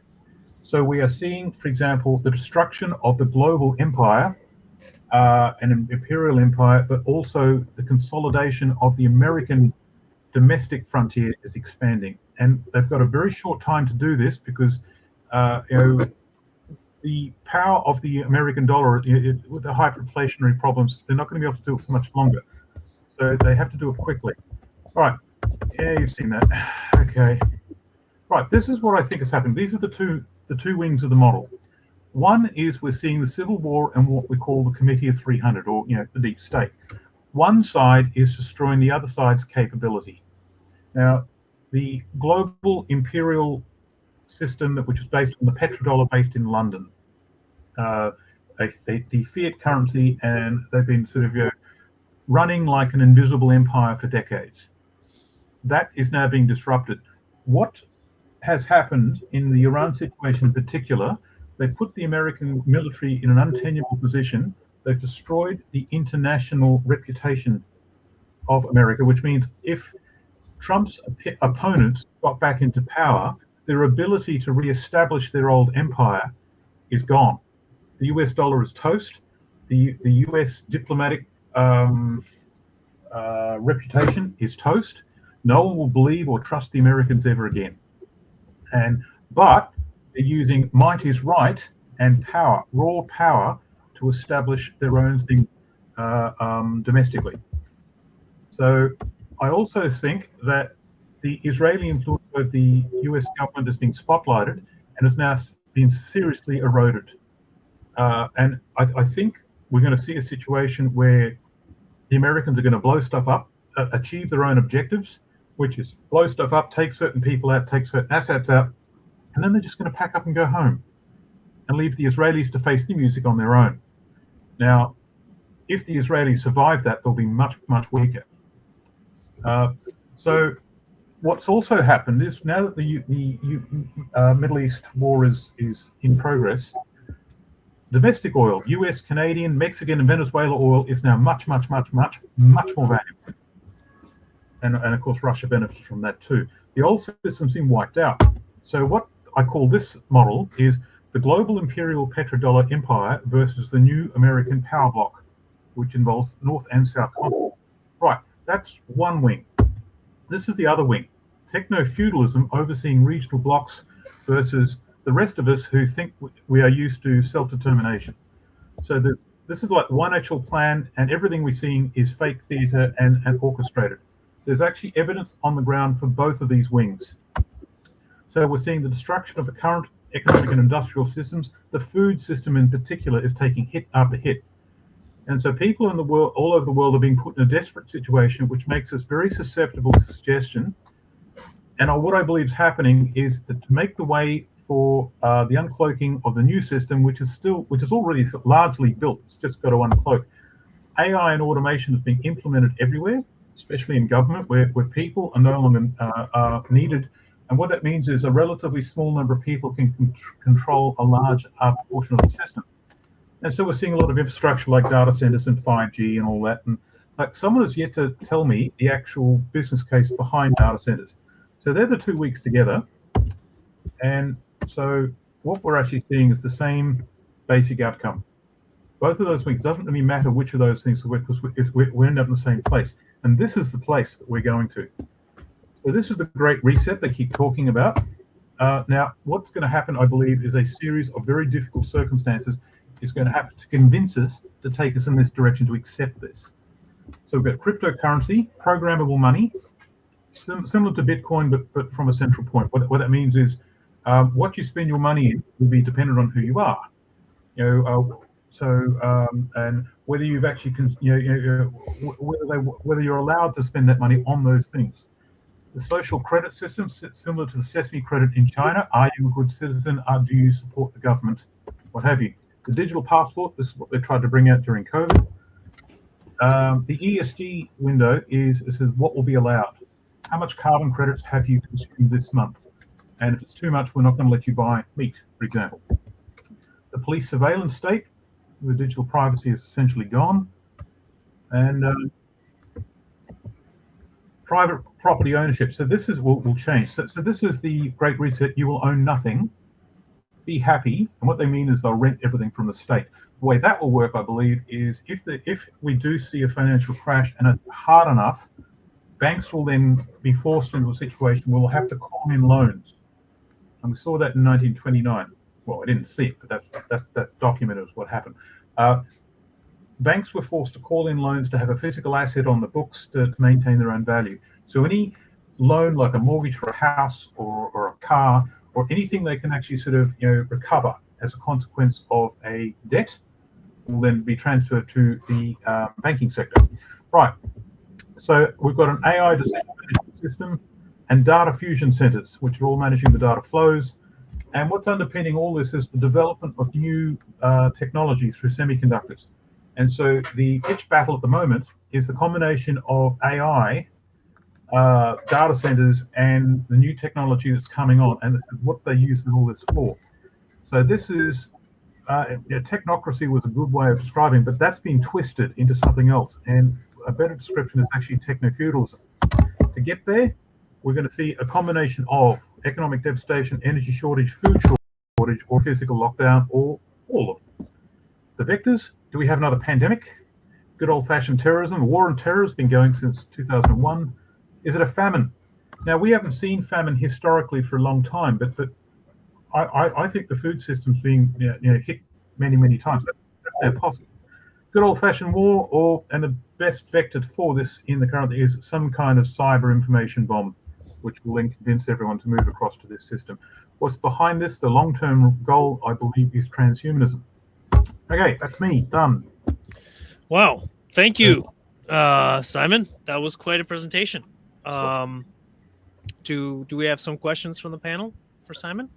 So we are seeing, for example, the destruction of the global empire, an imperial empire, but also the consolidation of the American domestic frontier is expanding. And they've got a very short time to do this because the power of the American dollar, with the hyperinflationary problems, they're not going to be able to do it for much longer. So they have to do it quickly. All right. Yeah, you've seen that. Okay. Right. This is what I think is happening. These are the two wings of the model. One is we're seeing the Civil War and what we call the Committee of 300, or the deep state. One side is destroying the other side's capability. Now, the global imperial system, which is based on the petrodollar, based in London, the fiat currency, and they've been sort of running like an invisible empire for decades. That is now being disrupted. What has happened in the Iran situation in particular, they put the American military in an untenable position. They've destroyed the international reputation of America, which means if Trump's opponents got back into power, their ability to reestablish their old empire is gone. The US dollar is toast. The US diplomatic reputation is toast. No one will believe or trust the Americans ever again. But they're using might is right and power, raw power, to establish their own things domestically. So I also think that the Israeli influence of the US government has been spotlighted and has now been seriously eroded. And I think we're going to see a situation where the Americans are going to blow stuff up, achieve their own objectives, which is blow stuff up, take certain people out, take certain assets out, and then they're just going to pack up and go home and leave the Israelis to face the music on their own. Now, if the Israelis survive that, they'll be much, much weaker. So what's also happened is now that the Middle East war is in progress, domestic oil, US, Canadian, Mexican, and Venezuela oil is now much, much, much, much, much more valuable. And of course, Russia benefits from that too. The old system's been wiped out. So what I call this model is the global imperial petrodollar empire versus the new American power bloc, which involves North and South continents. Right, that's one wing. This is the other wing. Techno-feudalism overseeing regional blocks versus the rest of us who think we are used to self-determination. So this is like one actual plan, and everything we're seeing is fake theater and orchestrated. There's actually evidence on the ground for both of these wings. So we're seeing the destruction of the current economic and industrial systems. The food system in particular is taking hit after hit. And so people in the world, all over the world, are being put in a desperate situation, which makes us very susceptible to suggestion. And what I believe is happening is that to make the way for the uncloaking of the new system, which is already largely built, it's just got to uncloak. AI and automation is being implemented everywhere, especially in government, where people are no longer needed. And what that means is a relatively small number of people can control a large portion of the system. And so we're seeing a lot of infrastructure like data centers and 5G and all that. And like someone has yet to tell me the actual business case behind data centers. So they're the 2 weeks together. And so what we're actually seeing is the same basic outcome. Both of those things, doesn't really matter which of those things, because we end up in the same place. And this is the place that we're going to. So this is the Great Reset they keep talking about. Now, what's going to happen, I believe, is a series of very difficult circumstances is going to happen to convince us to take us in this direction, to accept this. So we've got cryptocurrency, programmable money, similar to Bitcoin, but from a central point. What that means is what you spend your money in will be dependent on who you are. And whether you've actually, whether you're allowed to spend that money on those things. The social credit system, similar to the Sesame credit in China. Are you a good citizen? Do you support the government? What have you? The digital passport, this is what they tried to bring out during COVID. The ESG window is what will be allowed. How much carbon credits have you consumed this month? And if it's too much, we're not going to let you buy meat, for example. The police surveillance state, the digital privacy is essentially gone. And private property ownership. So this is what will change. So this is the Great Reset. You will own nothing. Be happy. And what they mean is they'll rent everything from the state. The way that will work, I believe, is if we do see a financial crash and it's hard enough, banks will then be forced into a situation where we'll have to call in loans. And we saw that in 1929. Well, I didn't see it, but that documented what happened. Banks were forced to call in loans to have a physical asset on the books to maintain their own value. So any loan, like a mortgage for a house or a car, or anything they can actually sort of recover as a consequence of a debt, will then be transferred to the banking sector. Right. So we've got an AI decision management system and data fusion centers, which are all managing the data flows. And what's underpinning all this is the development of new technologies through semiconductors. And so the pitch battle at the moment is the combination of AI, data centers, and the new technology that's coming on, and this is what they use all this for. So this is technocracy was a good way of describing, but that's been twisted into something else. And a better description is actually techno-feudalism. To get there, we're going to see a combination of economic devastation, energy shortage, food shortage, or physical lockdown, or all of them. The vectors, do we have another pandemic? Good old-fashioned terrorism. The war on terror has been going since 2001. Is it a famine? Now, we haven't seen famine historically for a long time, but I think the food system's being hit many, many times. That's possible. Good old-fashioned war, and the best vector for this in the current is some kind of cyber information bomb, which will then convince everyone to move across to this system. What's behind this? The long-term goal, I believe, is transhumanism. Okay, that's me. Done. Wow. Thank you, Simon. That was quite a presentation. Do we have some questions from the panel for Simon?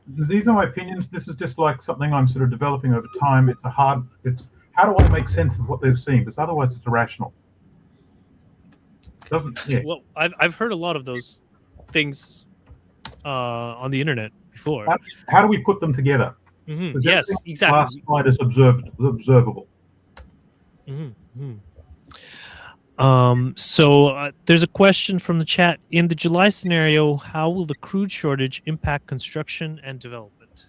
These are my opinions. This is just like something I'm sort of developing over time. It's how do I make sense of what they've seen? Because otherwise it's irrational. Yeah. Well, I've heard a lot of those things on the internet before. How do we put them together? Mm-hmm. Yes, exactly. Last slide is observable. Mm-hmm. So there's a question from the chat. In the July scenario, how will the crude shortage impact construction and development?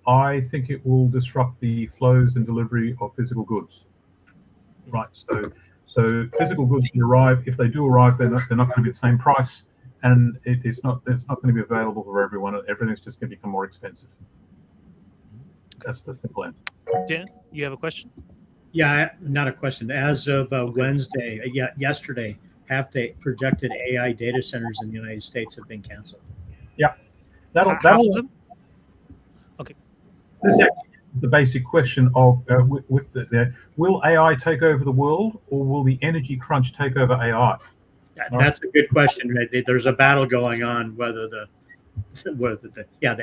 I think it will disrupt the flows and delivery of physical goods. Right. So physical goods that arrive, if they do arrive, they're not going to be the same price, and it's not going to be available for everyone. Everything's just going to become more expensive. That's the simple answer. Dan, you have a question? Yeah, not a question. As of Wednesday, yesterday, half the projected AI data centers in the United States have been canceled. Yeah, Half of them? This is the basic question of with will AI take over the world, or will the energy crunch take over AI? That's a good question. There's a battle going on whether the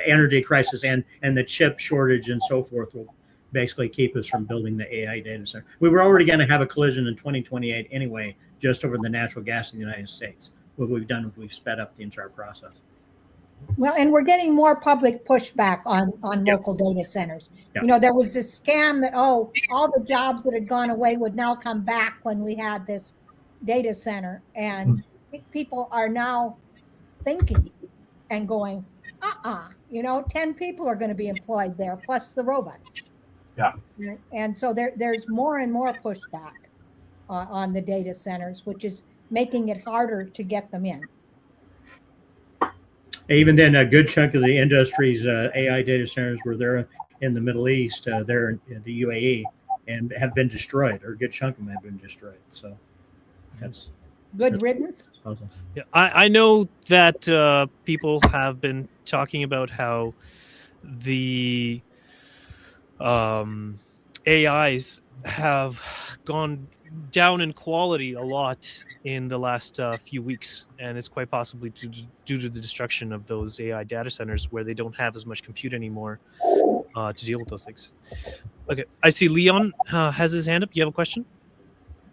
energy crisis and the chip shortage and so forth will basically keep us from building the AI data center. We were already going to have a collision in 2028 anyway, just over the natural gas in the United States. What we've done is we've sped up the entire process. Well, and we're getting more public pushback on local data centers. Yep. You know, there was this scam that, all the jobs that had gone away would now come back when we had this data center. And people are now thinking and going, 10 people are going to be employed there, plus the robots. Yeah. And so there's more and more pushback on the data centers, which is making it harder to get them in. Even then, a good chunk of the industry's AI data centers were there in the Middle East, there in the UAE, and have been destroyed, or a good chunk of them have been destroyed. So that's good riddance. Yeah, I know that people have been talking about how the AIs have gone down in quality a lot in the last few weeks, and it's quite possibly due to the destruction of those AI data centers where they don't have as much compute anymore to deal with those things. Okay, I see Leon has his hand up. You have a question?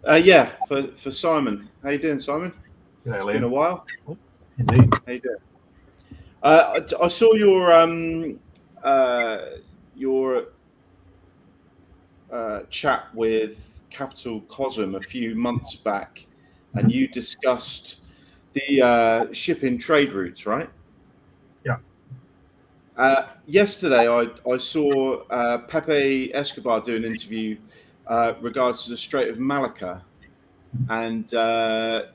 Yeah, for Simon. How you doing, Simon? Yeah, It's been a while. Indeed. How you doing? I saw your chat with Capital Cosm a few months back, and you discussed the shipping trade routes, right? Yeah. Yesterday, I saw Pepe Escobar do an interview regards to the Strait of Malacca, and that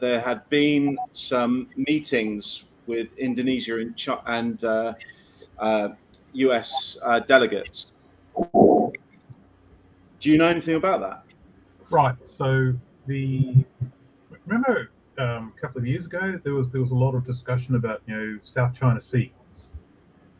there had been some meetings with Indonesia and US delegates. Do you know anything about that? Right. So remember a couple of years ago there was a lot of discussion about South China Sea,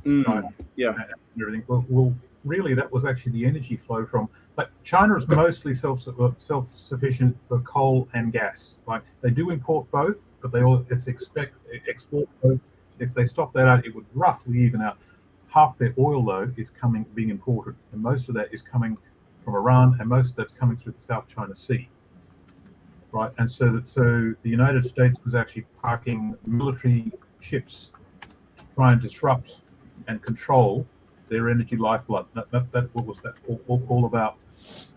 right? Yeah. And everything. Well, really, that was actually the energy flow from. But China is mostly self-sufficient for coal and gas. Like they do import both, but they all export both. If they stop that out, it would roughly even out. Half their oil, though, is being imported, and most of that is coming from Iran, and most of that's coming through the South China Sea, right? And so the United States was actually parking military ships to try and disrupt and control their energy lifeblood. That's what was that all about.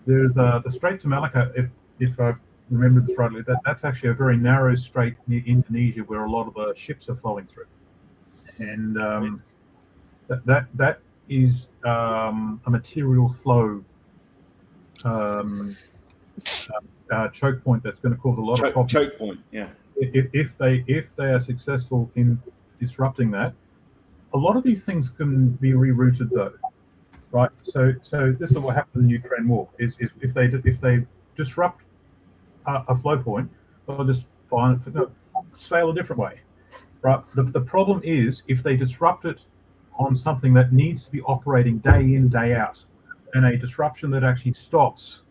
There's the Strait to Malacca, if I remember this rightly, that's actually a very narrow strait near Indonesia where a lot of the ships are flowing through, and that is a material flow choke point that's going to cause a lot of problems. Choke point, yeah. If they are successful in disrupting that, a lot of these things can be rerouted though, right? So this is what happened in the Ukraine war. Is if they disrupt a flow point, they'll just sail a different way, right? The problem is if they disrupt it on something that needs to be operating day in, day out, and a disruption that actually stops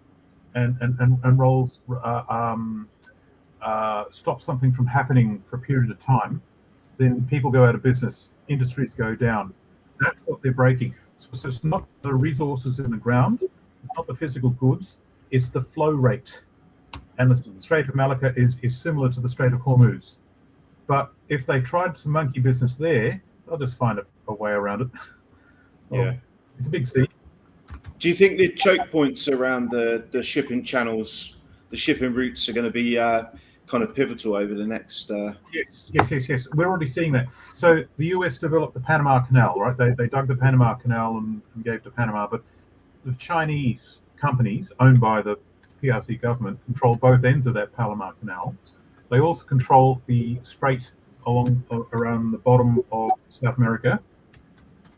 and rolls stops something from happening for a period of time, then people go out of business, industries go down. That's what they're breaking. So it's not the resources in the ground, it's not the physical goods, it's the flow rate. And the Strait of Malacca is similar to the Strait of Hormuz. But if they tried some monkey business there, they'll just find a way around it. Yeah. It's a big sea. Do you think the choke points around the shipping channels, the shipping routes, are going to be kind of pivotal over the next? Yes. We're already seeing that. So the US developed the Panama Canal, right? They dug the Panama Canal and gave to Panama, but the Chinese companies owned by the PRC government control both ends of that Panama Canal. They also control the strait around the bottom of South America,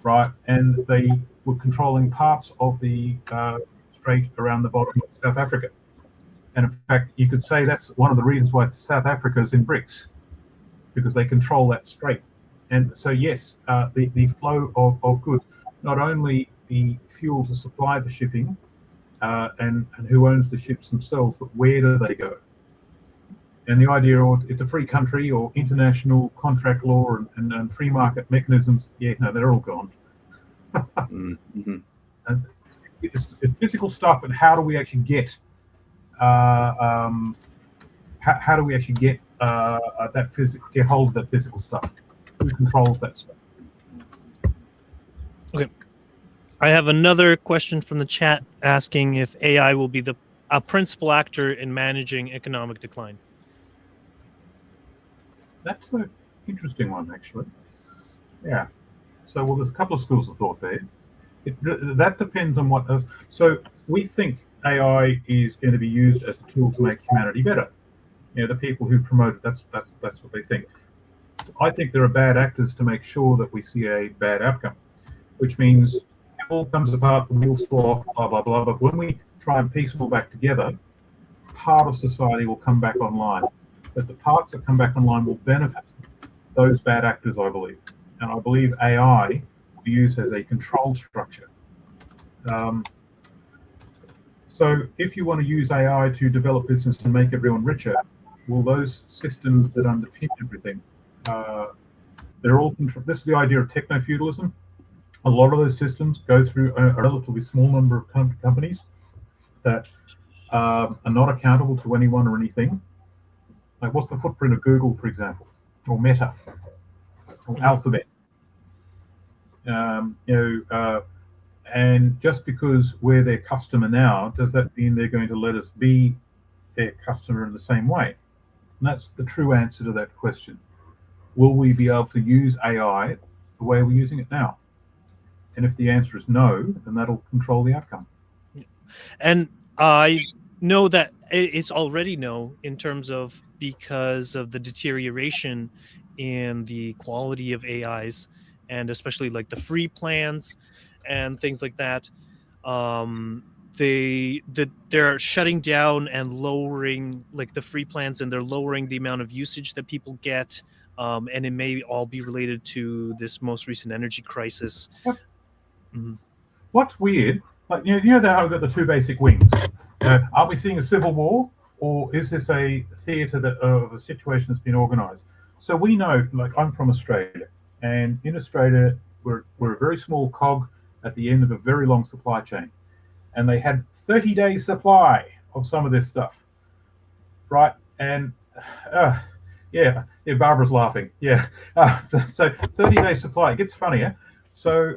right? And they were controlling parts of the strait around the bottom of South Africa. And in fact, you could say that's one of the reasons why South Africa is in BRICS, because they control that strait. And so, yes, the flow of goods, not only the fuel to supply the shipping and who owns the ships themselves, but where do they go? And the idea of it's a free country or international contract law and free market mechanisms, they're all gone. Mm-hmm. And it's physical stuff, and how do we actually get how do we actually get get hold of that physical stuff? Who controls that stuff? Okay. I have another question from the chat asking if AI will be a principal actor in managing economic decline. That's an interesting one, actually. Yeah. So, well, there's a couple of schools of thought there. That depends on what. So, we think AI is going to be used as a tool to make humanity better. The people who promote it, that's what they think. I think there are bad actors to make sure that we see a bad outcome, which means it all comes apart, the wheels fall off, blah, blah, blah. But when we try and piece it all back together, part of society will come back online. But the parts that come back online will benefit those bad actors, I believe. And I believe AI will be used as a control structure. So if you want to use AI to develop business and make everyone richer, well, those systems that underpin everything, they're all controlled. This is the idea of techno-feudalism. A lot of those systems go through a relatively small number of companies that are not accountable to anyone or anything. Like, what's the footprint of Google, for example, or Meta, or Alphabet? And just because we're their customer now, does that mean they're going to let us be their customer in the same way? And that's the true answer to that question. Will we be able to use AI the way we're using it now? And if the answer is no, then that'll control the outcome. And I know that it's already no in terms of because of the deterioration in the quality of AIs, and especially like the free plans and things like that. They're shutting down and lowering like the free plans, and they're lowering the amount of usage that people get. And it may all be related to this most recent energy crisis. What's weird, like that I've got the two basic wings. Are we seeing a civil war, or is this a theatre of a situation that's been organised? So we know, like, I'm from Australia, and in Australia we're a very small cog at the end of a very long supply chain, and they had 30 days supply of some of this stuff, right? And Barbara's laughing. So 30 days supply. It gets funnier. So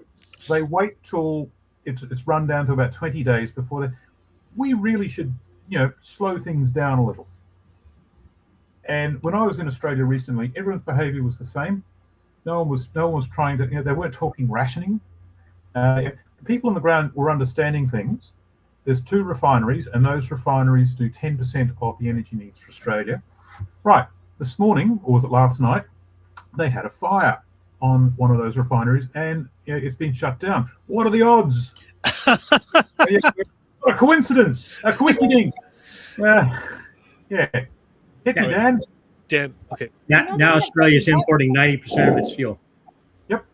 they wait till it's run down to about 20 days before we really should, slow things down a little. And when I was in Australia recently, everyone's behaviour was the same. No one was trying to, they weren't talking rationing. The people on the ground were understanding things. There's 2 refineries, and those refineries do 10% of the energy needs for Australia. Right. This morning, or was it last night, they had a fire on one of those refineries, and it's been shut down. What are the odds? What a coincidence! A coincidence. Hit me, Dan. Dan, okay. Now Australia is importing 90% of its fuel. Yep.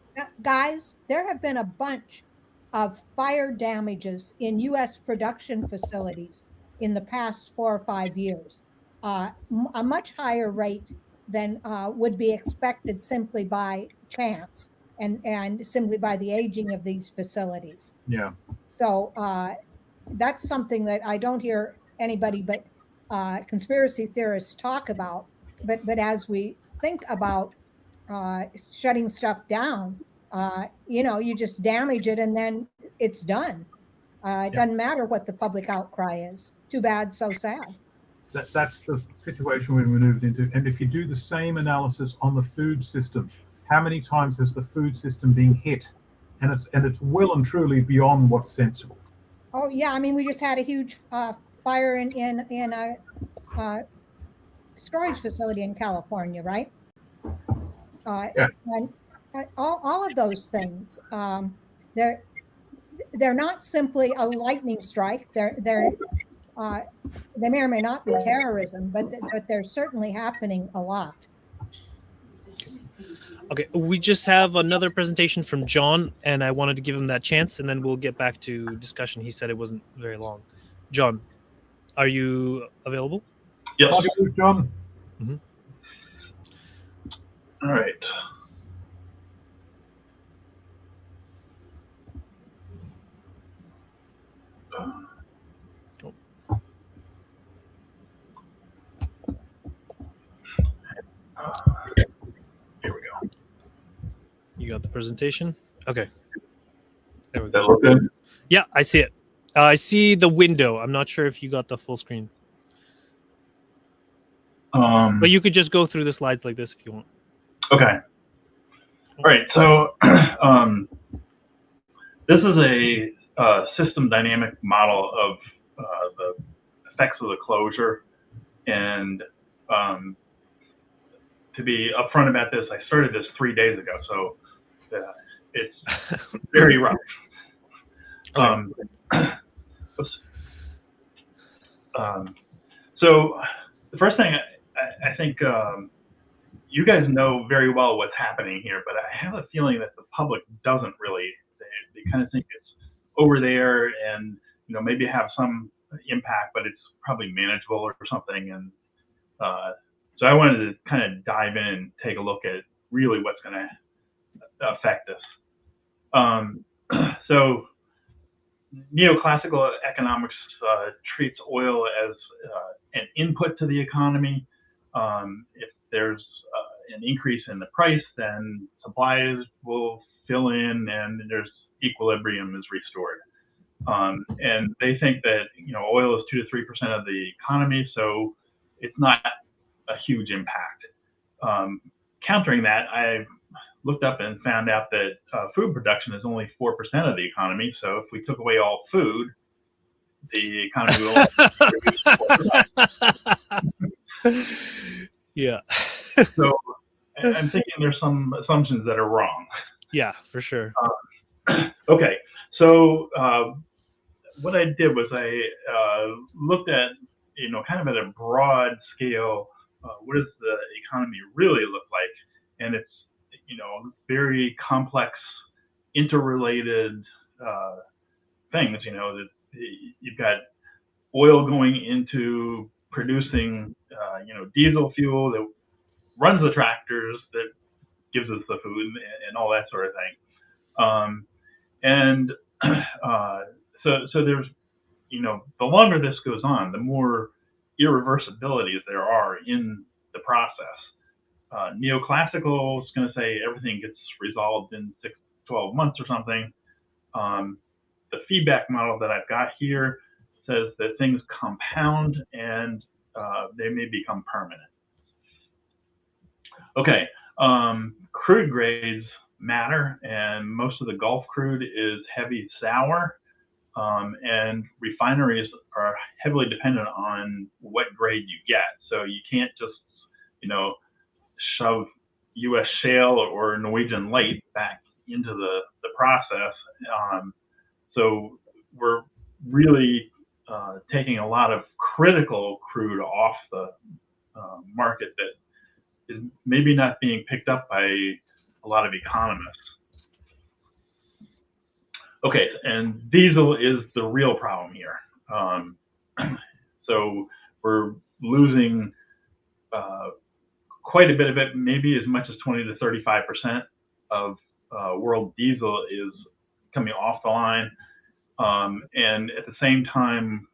Guys, there have been a bunch of fire damages in U.S. production facilities in the past 4 or 5 years, a much higher rate than would be expected simply by chance and simply by the aging of these facilities. Yeah. So that's something that I don't hear anybody but conspiracy theorists talk about. But as we think about shutting stuff down, you just damage it and then it's done. It doesn't matter what the public outcry is. Too bad, so sad. That's the situation we moved into. And if you do the same analysis on the food system, how many times has the food system been hit? And it's well and truly beyond what's sensible. Oh yeah, I mean we just had a huge fire in a storage facility in California, right? Yeah. And all of those things, they're not simply a lightning strike. They may or may not be terrorism, but they're certainly happening a lot. Okay, we just have another presentation from John, and I wanted to give him that chance, and then we'll get back to discussion. He said it wasn't very long. John, are you available? Yes. John. Mm-hmm. All right. Here we go. You got the presentation? Okay. There we That go. look good? Yeah, I see it. I see the window. I'm not sure if you got the full screen. But you could just go through the slides like this if you want. Okay. All right. So this is a system dynamic model of the effects of the closure. And to be upfront about this, I started this 3 days ago, so it's very rough. So the first thing I think you guys know very well what's happening here, but I have a feeling that the public doesn't really. They kind of think it's over there and maybe have some impact, but it's probably manageable or something. And so I wanted to kind of dive in and take a look at really what's going to affect us. So neoclassical economics treats oil as an input to the economy. If there's an increase in the price, then supplies will fill in and there's equilibrium is restored. And they think that oil is 2 to 3% of the economy, so it's not a huge impact. Countering that, I looked up and found out that food production is only 4% of the economy. So if we took away all food, the economy will. Yeah. So I'm thinking there's some assumptions that are wrong. Yeah, for sure. Okay. So what I did was I looked at, kind of at a broad scale, what does the economy really look like? And it's, very complex, interrelated things. That you've got oil going into producing, diesel fuel that runs the tractors that gives us the food and all that sort of thing. So there's, the longer this goes on, the more irreversibilities there are in the process. Neoclassical is going to say everything gets resolved in 6 to 12 months or something. The feedback model that I've got here says that things compound and they may become permanent. Okay, crude grades matter, and most of the Gulf crude is heavy sour, and refineries are heavily dependent on what grade you get. So you can't just, shove U.S. shale or Norwegian light back into the process. So we're really taking a lot of critical crude off the market that is maybe not being picked up by a lot of economists. Okay, and diesel is the real problem here. So we're losing quite a bit of it, maybe as much as 20 to 35% of world diesel is coming off the line. And at the same time,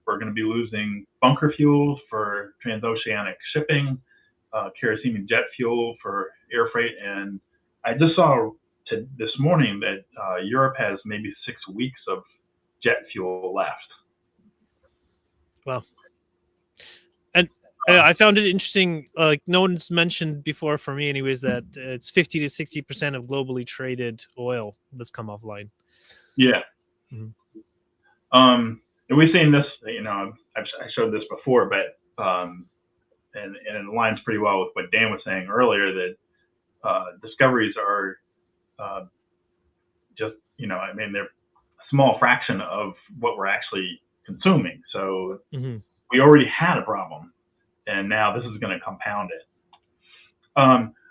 we're going to be losing bunker fuel for transoceanic shipping, kerosene and jet fuel for air freight. And I just saw this morning that Europe has maybe 6 weeks of jet fuel left. Wow. And I found it interesting. Like no one's mentioned before, for me, anyways, that it's 50 to 60% of globally traded oil that's come offline. Yeah. Mhm. And we've seen this. You know, I showed this before, but and it aligns pretty well with what Dan was saying earlier, that discoveries are just, you know, I mean, they're a small fraction of what we're actually consuming. So Mm-hmm. we already had a problem, and now this is going to compound it.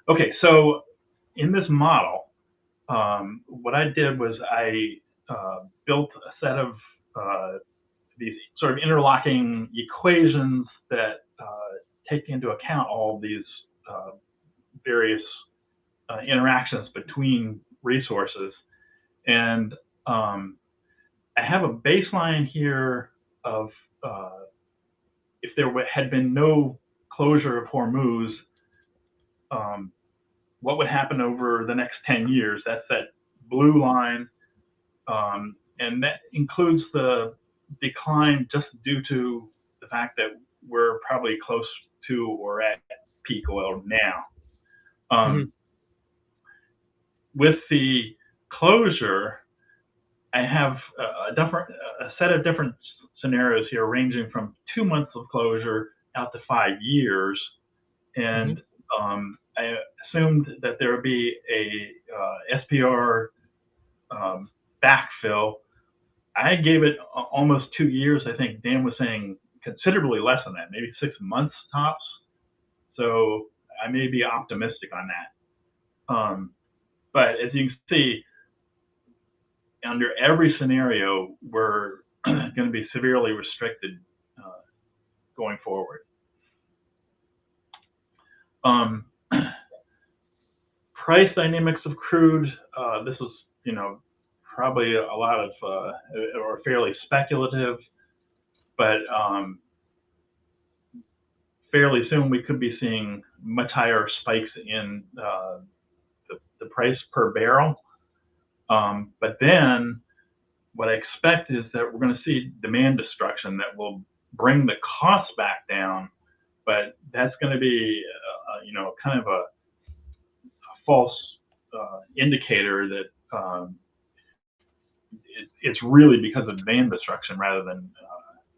Okay, so in this model, what I did was I built a set of these sort of interlocking equations that take into account all of these various interactions between resources. And I have a baseline here of if there had been no closure of Hormuz, what would happen over the next 10 years? That's that blue line. And that includes the decline just due to the fact that we're probably close to or at peak oil now. With the closure, I have a set of different scenarios here, ranging from 2 months of closure out to 5 years. And I assumed that there would be a SPR backfill. I gave it almost 2 years. I think Dan was saying considerably less than that, maybe 6 months tops. So I may be optimistic on that. But as you can see, under every scenario, we're going to be severely restricted going forward. Price dynamics of crude. This is, you know, probably a lot of or fairly speculative, but fairly soon we could be seeing much higher spikes in the price per barrel. But then what I expect is that we're going to see demand destruction that will bring the cost back down, but that's going to be, you know, kind of a false indicator that it's really because of demand destruction rather than,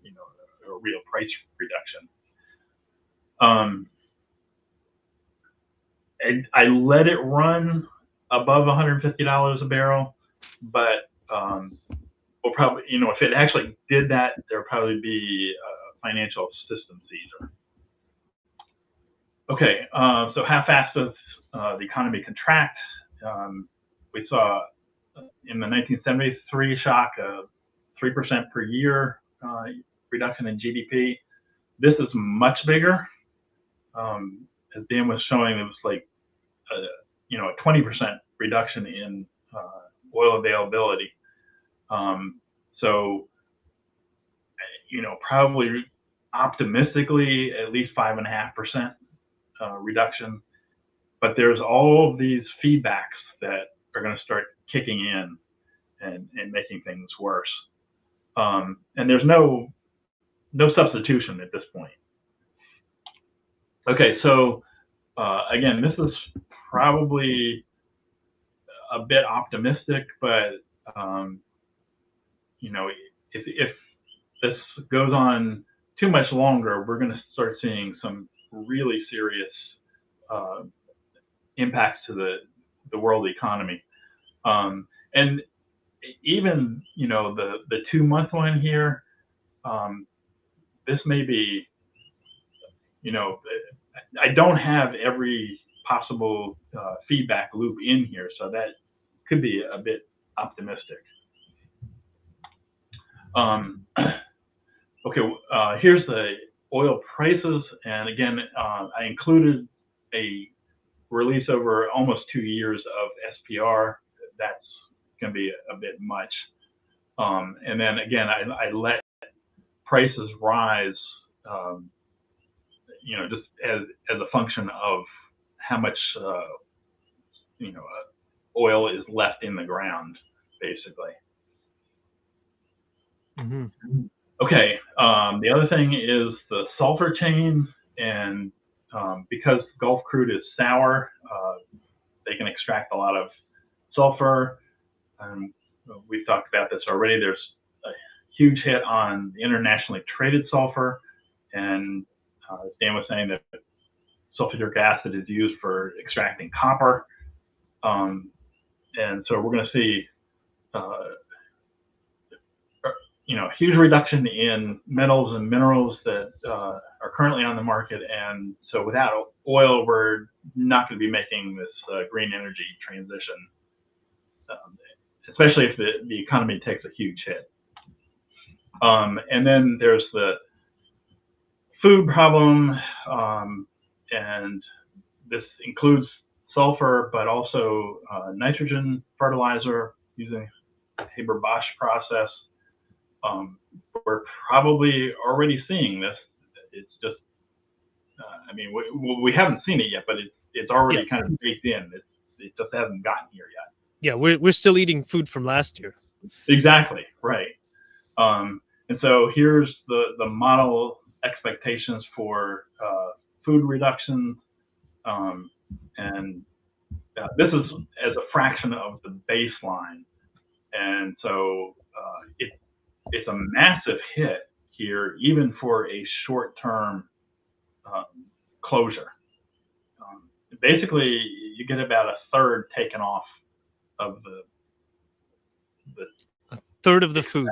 you know, a real price reduction. I let it run above $150 a barrel, but we'll probably, you know, if it actually did that, there'll probably be a financial system seizure. Okay, so how fast does the economy contract? We saw in the 1973 shock a 3% per year reduction in GDP. This is much bigger. As Dan was showing, it was like you know, a 20% reduction in oil availability. So, you know, probably optimistically at least 5.5% reduction. But there's all of these feedbacks that are going to start kicking in and making things worse. And there's no substitution at this point. Okay, so again, this is probably a bit optimistic, but you know, if this goes on too much longer, we're going to start seeing some really serious impacts to the world economy. And even, you know, the 2 month one here, this may be, you know, I don't have every possible feedback loop in here, so that could be a bit optimistic. Okay, here's the oil prices, and again, I included a release over almost 2 years of SPR. That's going to be a bit much. And then again, I let prices rise, just as a function of how much, oil is left in the ground, basically. Mm-hmm. Okay, the other thing is the sulfur chain, and because Gulf crude is sour, they can extract a lot of sulfur. We've talked about this already. There's a huge hit on the internationally traded sulfur, and as Dan was saying, that sulfuric acid is used for extracting copper, and so we're going to see huge reduction in metals and minerals that are currently on the market, and so without oil, we're not going to be making this green energy transition, especially if the economy takes a huge hit. And then there's the food problem, and this includes sulfur, but also nitrogen fertilizer using the Haber-Bosch process. We're probably already seeing this. It's just, we haven't seen it yet, but it's already kind of baked in. It just hasn't gotten here yet. Yeah, we're still eating food from last year. Exactly, right. And so here's the model expectations for food reduction, and this is as a fraction of the baseline, and so it's a massive hit here, even for a short-term closure. Basically, you get about a third taken off of the third of the food.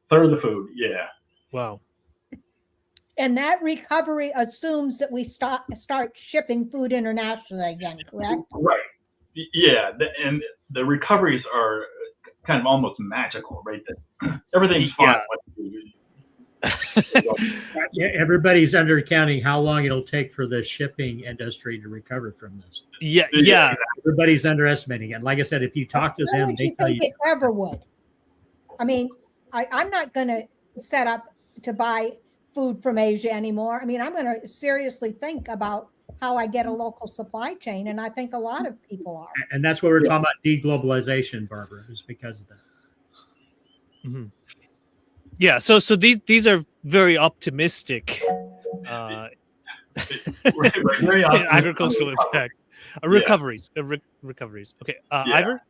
Third of the food, yeah. Wow. And that recovery assumes that we start shipping food internationally again, correct? Right. Yeah, and the recoveries are kind of almost magical, right? That everything's fine. Yeah, everybody's undercounting how long it'll take for the shipping industry to recover from this. Yeah. Everybody's underestimating it. Like I said, if you talk to them, they tell you it ever would. I mean, I'm not going to set up to buy food from Asia anymore. I mean, I'm going to seriously think about how I get a local supply chain, and I think a lot of people are. And that's what we're talking about, deglobalization, Barbara, is because of that. Mm-hmm. Yeah, so these are very optimistic agricultural impacts, recoveries. Okay, Ivor.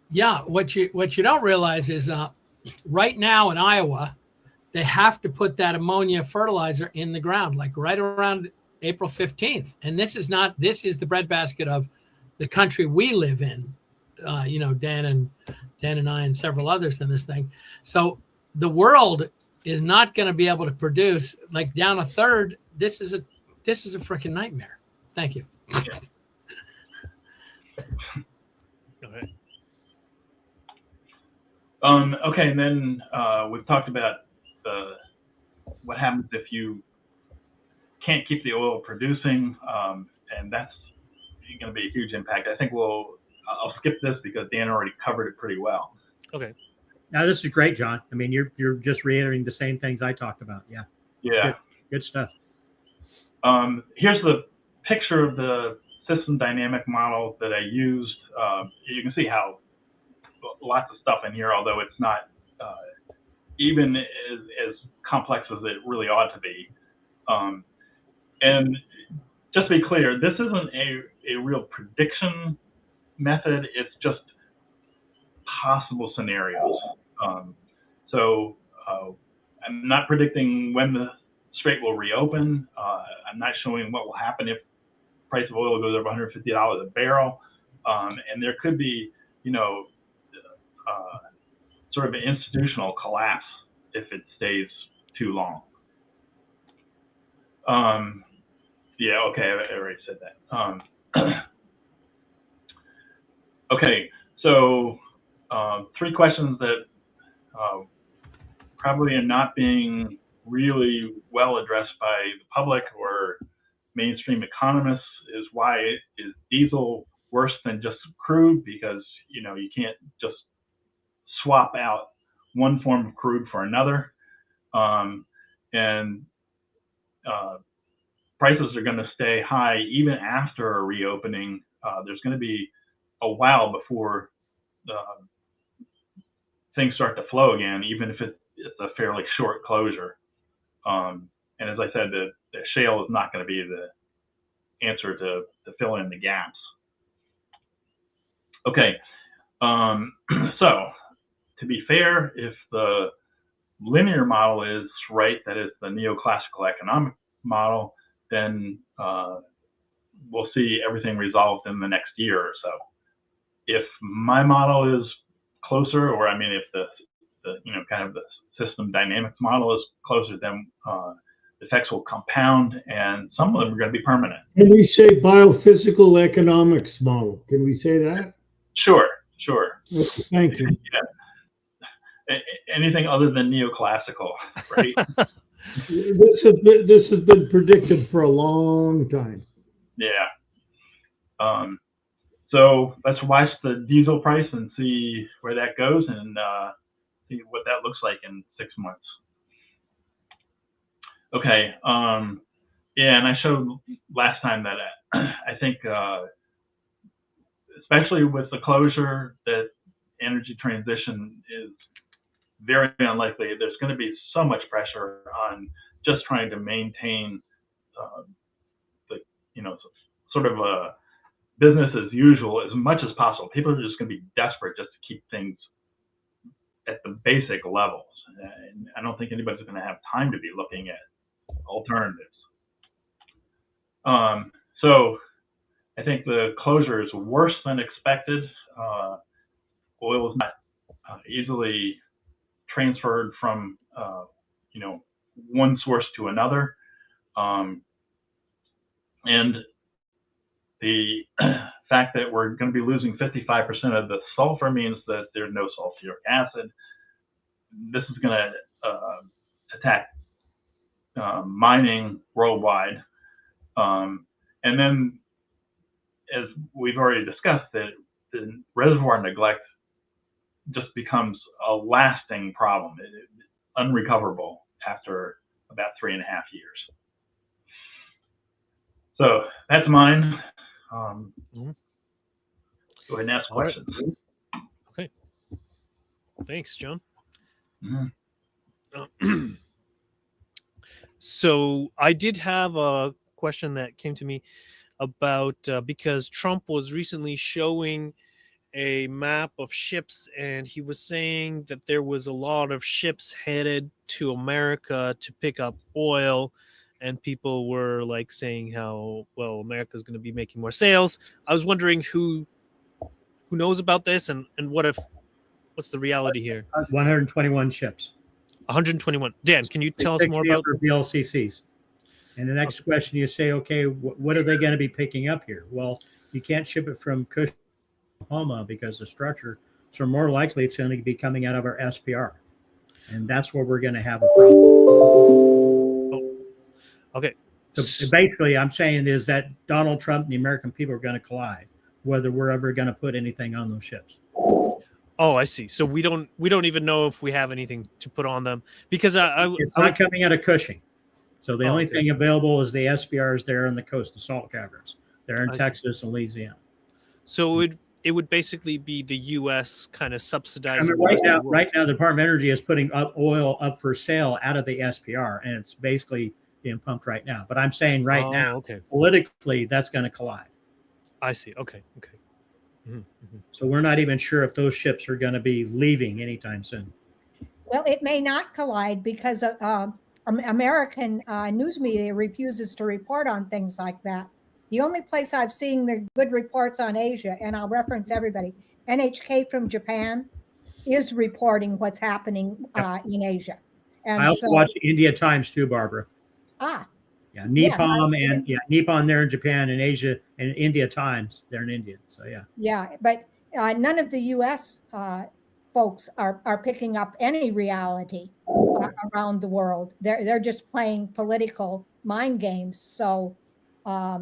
Yeah, what you don't realize is right now in Iowa, they have to put that ammonia fertilizer in the ground, like right around April 15th. And this is the breadbasket of the country we live in. Dan and I and several others in this thing. So the world is not going to be able to produce like down a third. This is a freaking nightmare. Thank you. Yeah. Okay. Okay, and then we've talked about what happens if you can't keep the oil producing, and that's going to be a huge impact. I think I'll skip this because Dan already covered it pretty well. Okay. Now this is great, John. I mean, you're just reiterating the same things I talked about. Yeah. Yeah. Good stuff. Here's the picture of the system dynamic model that I used. You can see how lots of stuff in here, although it's not even as complex as it really ought to be. And just to be clear, this isn't a real prediction method. It's just possible scenarios. So I'm not predicting when the Strait will reopen. I'm not showing what will happen if price of oil goes over $150 a barrel. And there could be, sort of an institutional collapse if it stays too long. Yeah, okay, I already said that. Okay, so three questions that probably are not being really well addressed by the public or mainstream economists is why is diesel worse than just crude? Because you can't just swap out one form of crude for another, and prices are going to stay high even after a reopening. There's going to be a while before things start to flow again, even if it's a fairly short closure. And as I said, the shale is not going to be the answer to fill in the gaps. Okay, so to be fair, if the linear model is right, that is the neoclassical economic model, then we'll see everything resolved in the next year or so. If my model is closer, or I mean, if the kind of the system dynamics model is closer, then effects will compound, and some of them are going to be permanent. Can we say biophysical economics model? Can we say that? Sure. Okay, thank you. Yeah. Anything other than neoclassical, right? This has been predicted for a long time. Yeah. So let's watch the diesel price and see where that goes, and see what that looks like in 6 months. Okay. Yeah, and I showed last time that I think, especially with the closure, that energy transition is very unlikely. There's going to be so much pressure on just trying to maintain the sort of a business as usual as much as possible. People are just going to be desperate just to keep things at the basic levels. And I don't think anybody's going to have time to be looking at alternatives. So I think the closure is worse than expected. Oil is not easily transferred from one source to another, and the fact that we're going to be losing 55% of the sulfur means that there's no sulfuric acid. This is going to attack mining worldwide, and then, as we've already discussed, that the reservoir neglect just becomes a lasting problem, unrecoverable after about 3.5 years. So that's mine. Go ahead and ask questions. Okay. Thanks, John. So I did have a question that came to me about because Trump was recently showing a map of ships, and he was saying that there was a lot of ships headed to America to pick up oil, and people were like saying how, well, America's going to be making more sales. I was wondering who knows about this, and what's the reality here? 121 ships. 121. Dan, can you tell us more about VLCCs? And the next question, you say, okay, what are they going to be picking up here? Well, you can't ship it from Cushing, Oklahoma, because the structure. So more likely, it's going to be coming out of our SPR, and that's where we're going to have a problem. Oh, okay. So basically, I'm saying is that Donald Trump and the American people are going to collide, whether we're ever going to put anything on those ships. Oh, I see. So we don't even know if we have anything to put on them, because it's not coming out of Cushing. So the only okay. thing available is the SPRs there on the coast, the salt caverns. They're in I Texas and Louisiana. So it would basically be the U.S. kind of subsidizing. I mean, right now, the Department of Energy is putting oil up for sale out of the SPR, and it's basically being pumped right now. But I'm saying now, okay, politically, that's going to collide. I see. Okay. So we're not even sure if those ships are going to be leaving anytime soon. Well, it may not collide because American news media refuses to report on things like that. The only place I've seen the good reports on Asia, and I'll reference everybody, NHK from Japan is reporting what's happening in Asia. And I also watch the India Times too, Barbara. Yeah, Nippon Nippon there in Japan, and Asia and India Times, they're in India. So yeah. Yeah, but none of the U.S. Folks are picking up any reality around the world. They're just playing political mind games. So I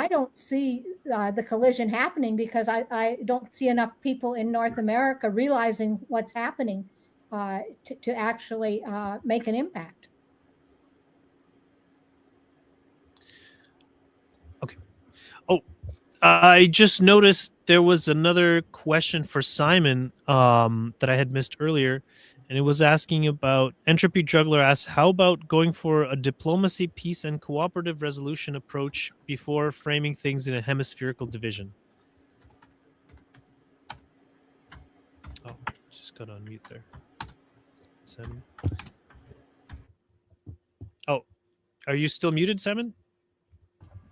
don't see the collision happening because I don't see enough people in North America realizing what's happening to actually make an impact. Okay. Oh, I just noticed there was another question for Simon that I had missed earlier, and it was asking about Entropy Juggler asks, how about going for a diplomacy, peace, and cooperative resolution approach before framing things in a hemispherical division? Oh, just got on mute there. Simon. Oh, are you still muted, Simon?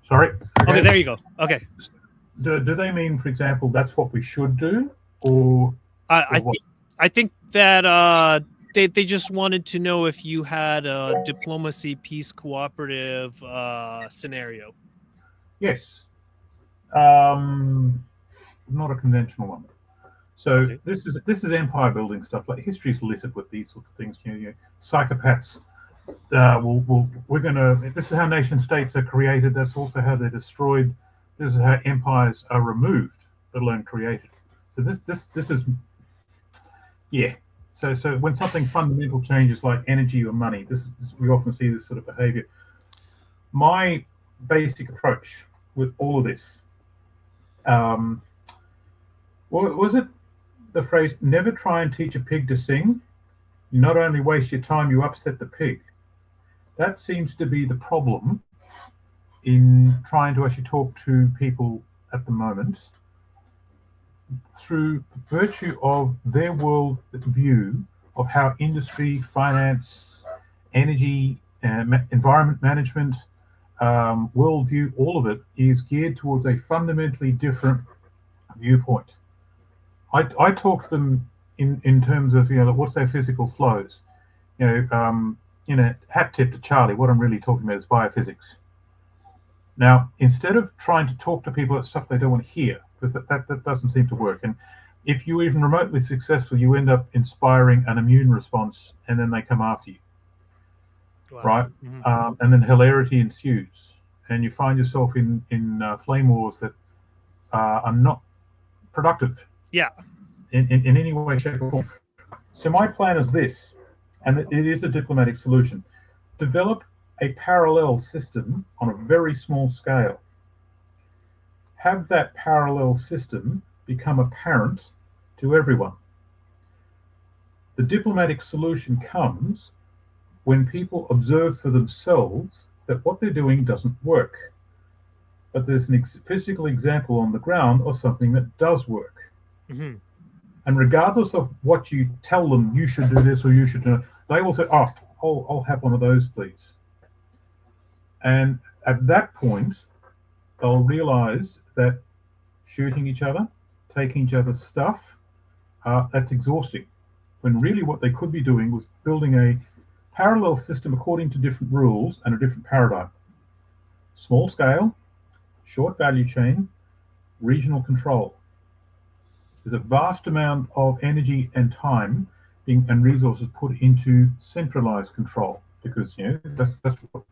Sorry. Okay, there you go. Okay. Do they mean, for example, that's what we should do, or I think that they just wanted to know if you had a diplomacy, peace, cooperative scenario. Yes, not a conventional one. So Okay. this is empire building stuff. Like history's littered with these sorts of things. Psychopaths. This is how nation states are created. That's also how they're destroyed. This is how empires are removed, let alone created. So this is, yeah. So when something fundamental changes, like energy or money, we often see this sort of behavior. My basic approach with all of this, was it the phrase, never try and teach a pig to sing? You not only waste your time, you upset the pig. That seems to be the problem in trying to actually talk to people at the moment, through virtue of their world view of how industry, finance, energy, environment management, worldview, all of it is geared towards a fundamentally different viewpoint. I talk to them in terms of, what's their physical flows. Hat tip to Charlie, what I'm really talking about is biophysics. Now, instead of trying to talk to people about stuff they don't want to hear, because that doesn't seem to work. And if you're even remotely successful, you end up inspiring an immune response, and then they come after you. Wow. Right? Mm-hmm. And then hilarity ensues, and you find yourself in flame wars that are not productive. Yeah. In any way, shape, or form. So my plan is this, and it is a diplomatic solution: develop a parallel system on a very small scale. Have that parallel system become apparent to everyone. The diplomatic solution comes when people observe for themselves that what they're doing doesn't work, but there's a physical example on the ground of something that does work. Mm-hmm. And regardless of what you tell them, you should do this or you should do it, they will say, I'll have one of those, please. And at that point, they'll realize that shooting each other, taking each other's stuff, that's exhausting. When really what they could be doing was building a parallel system according to different rules and a different paradigm. Small scale, short value chain, regional control. There's a vast amount of energy and time and resources put into centralized control, because that's what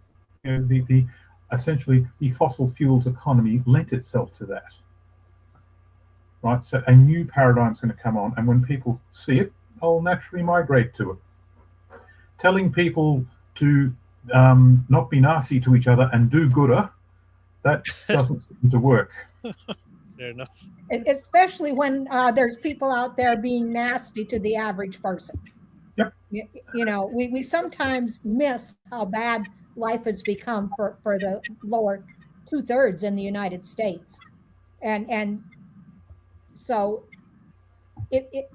essentially the fossil fuels economy lent itself to that. Right, so a new paradigm is going to come on, and when people see it, they'll naturally migrate to it. Telling people to not be nasty to each other and do gooder, that doesn't seem to work. Fair enough. Especially when there's people out there being nasty to the average person. Yep. We sometimes miss how bad life has become for the lower 2/3 in the United States, and so they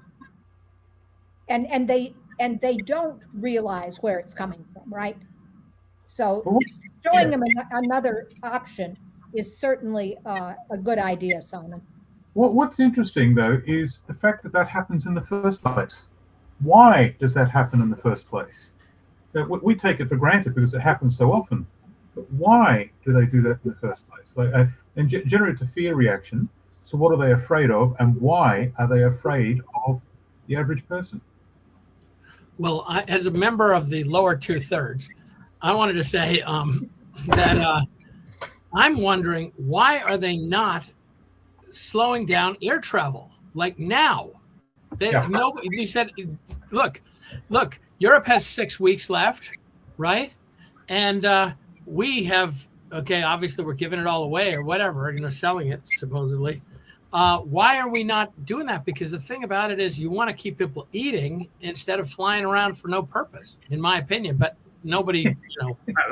don't realize where it's coming from, right? So showing them another option is certainly a good idea, Simon. What's interesting, though, is the fact that happens in the first place. Why does that happen in the first place? We take it for granted because it happens so often. But why do they do that in the first place? And generate a fear reaction So what are they afraid of, and why are they afraid of the average person? Well, as a member of the lower 2/3, I wanted to say that I'm wondering, why are they not slowing down air travel like now? You said, look, Europe has 6 weeks left, right? And we have, okay, obviously we're giving it all away or whatever, selling it supposedly. Why are we not doing that? Because the thing about it is you want to keep people eating instead of flying around for no purpose, in my opinion. But nobody,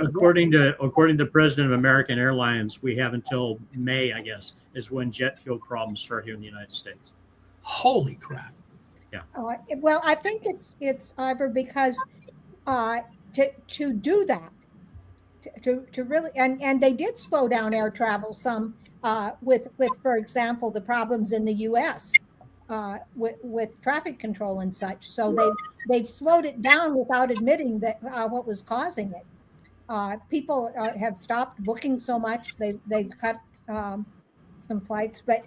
According to President of American Airlines, we have until May, I guess, is when jet fuel problems start here in the United States. Holy crap. Yeah. Well, I think it's Ivor, because to do that, to really, and they did slow down air travel some with for example, the problems in the U.S. With traffic control and such. So they've slowed it down without admitting that what was causing it. People have stopped booking so much. They've cut some flights, but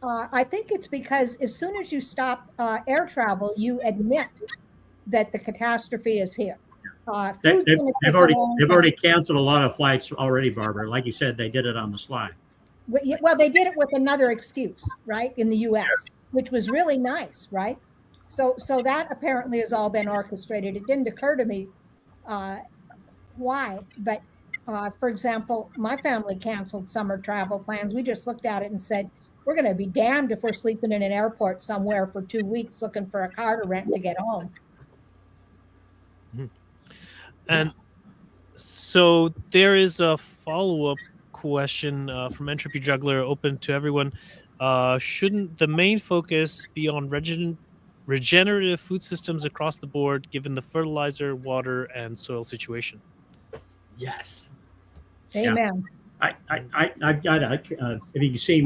I think it's because as soon as you stop air travel, you admit that the catastrophe is here. They've already canceled a lot of flights already, Barbara. Like you said, they did it on the sly. Well, they did it with another excuse, right, in the U.S., which was really nice, right? So that apparently has all been orchestrated. It didn't occur to me why, but for example, my family canceled summer travel plans. We just looked at it and said, we're going to be damned if we're sleeping in an airport somewhere for 2 weeks looking for a car to rent to get home. And so there is a follow-up question from Entropy Juggler, open to everyone. Shouldn't the main focus be on regenerative food systems across the board, given the fertilizer, water, and soil situation? Yes. Amen. I've got if you can see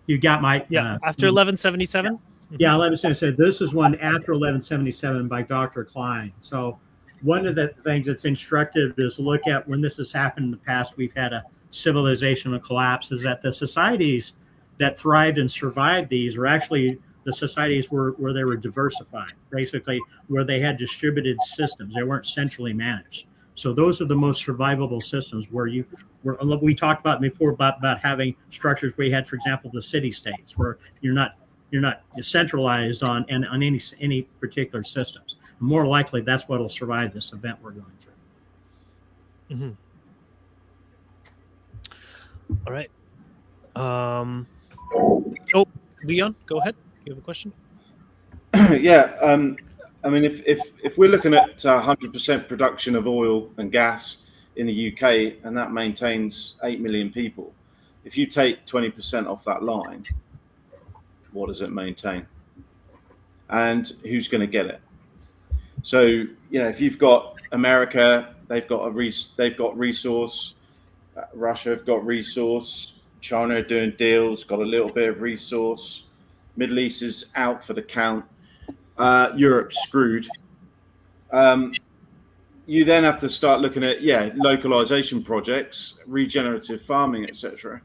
you got my after 1177. Yeah, 1177. This is one after 1177 by Dr. Klein. So one of the things that's instructive is look at when this has happened in the past. We've had a civilizational collapse. Is that the societies that thrived and survived these are actually the societies where they were diversified, basically where they had distributed systems. They weren't centrally managed. So those are the most survivable systems where we talked about before about having structures where you had, for example, the city states where you're not centralized on any particular systems. More likely, that's what will survive this event we're going through. Mm-hmm. All right. Leon, go ahead. You have a question? Yeah. I mean, if we're looking at 100% production of oil and gas in the UK, and that maintains 8 million people, if you take 20% off that line, what does it maintain? And who's going to get it? So, if you've got America, they've got resource. Russia have got resource. China are doing deals, got a little bit of resource. Middle East is out for the count. Europe's screwed. You then have to start looking at localization projects, regenerative farming, etc.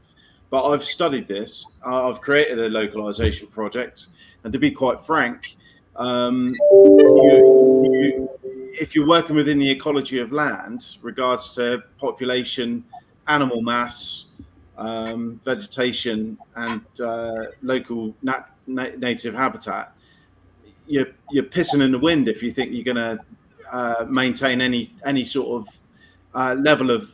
But I've studied this. I've created a localization project, and to be quite frank, if you're working within the ecology of land, regards to population, animal mass, vegetation, and local native habitat, you're pissing in the wind if you think you're going to maintain any sort of level of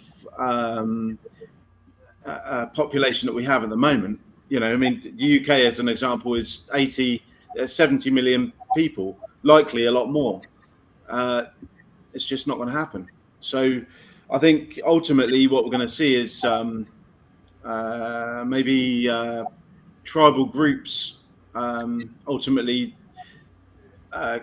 population that we have at the moment. I mean, the UK, as an example, is 70 million people, likely a lot more. It's just not going to happen. So I think ultimately what we're going to see is maybe tribal groups ultimately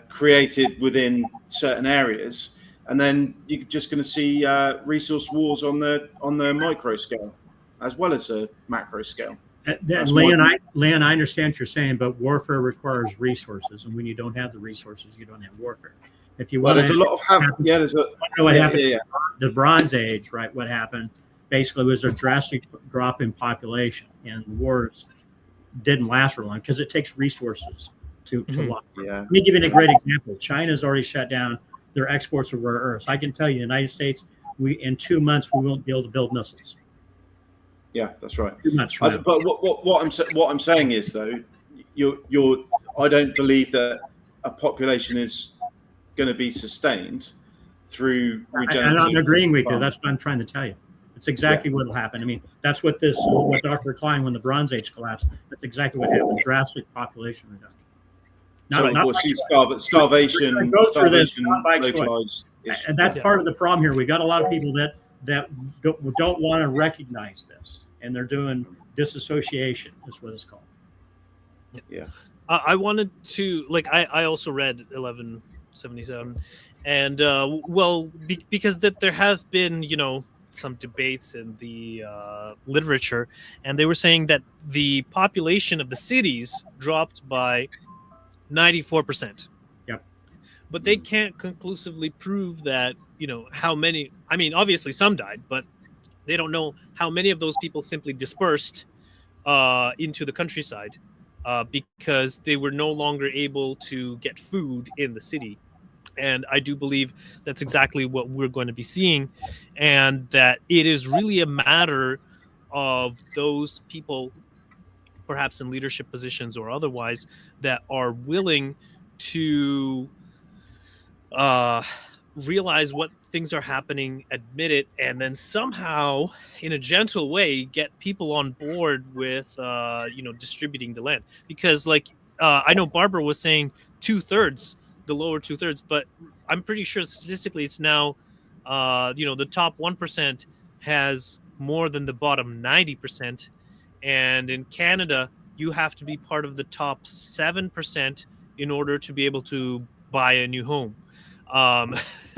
created within certain areas, and then you're just going to see resource wars on the micro scale as well as a macro scale. Leon, I understand what you're saying, but warfare requires resources, and when you don't have the resources, you don't have warfare. If you want, there's a lot of happened. What happened? The Bronze Age, right? What happened basically was a drastic drop in population, and wars didn't last for long because it takes resources to lock. Yeah. Let me give you a great example. China's already shut down their exports of rare earths. I can tell you, the United States, in 2 months we won't be able to build missiles. Yeah, that's right. 2 months from now. But what I'm saying is though, I don't believe that a population is going to be sustained through regenerative. And I'm agreeing with you. farming. That's what I'm trying to tell you. It's exactly what will happen. I mean, that's what Dr. Klein, when the Bronze Age collapsed, that's exactly what happened. Drastic population reduction. We'll see starvation, Go through this, starvation, not by choice. localized. And that's part of the problem here. We got a lot of people that don't want to recognize this, and they're doing disassociation, is what it's called. Yeah. I wanted to I also read 1177, and because that there have been some debates in the literature, and they were saying that the population of the cities dropped by 94%. Yep. But they can't conclusively prove that how many. I mean, obviously some died, but they don't know how many of those people simply dispersed into the countryside. Because they were no longer able to get food in the city. And I do believe that's exactly what we're going to be seeing, and that it is really a matter of those people, perhaps in leadership positions or otherwise, that are willing to realize what things are happening, admit it, and then somehow, in a gentle way, get people on board with, distributing the land. Because, I know Barbara was saying 2/3, the lower 2/3, but I'm pretty sure statistically it's now, the top 1% has more than the bottom 90%, and in Canada, you have to be part of the top 7% in order to be able to buy a new home.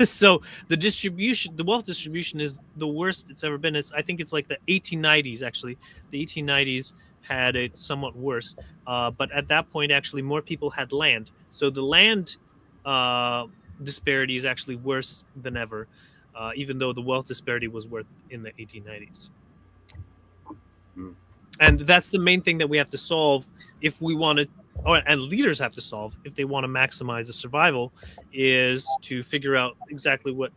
So the wealth distribution is the worst it's ever been. I think it's like the 1890s, actually. The 1890s had it somewhat worse. But at that point, actually, more people had land. So the land disparity is actually worse than ever, even though the wealth disparity was worse in the 1890s. And that's the main thing that we have to solve if we want to, and leaders have to solve if they want to maximize the survival, is to figure out exactly what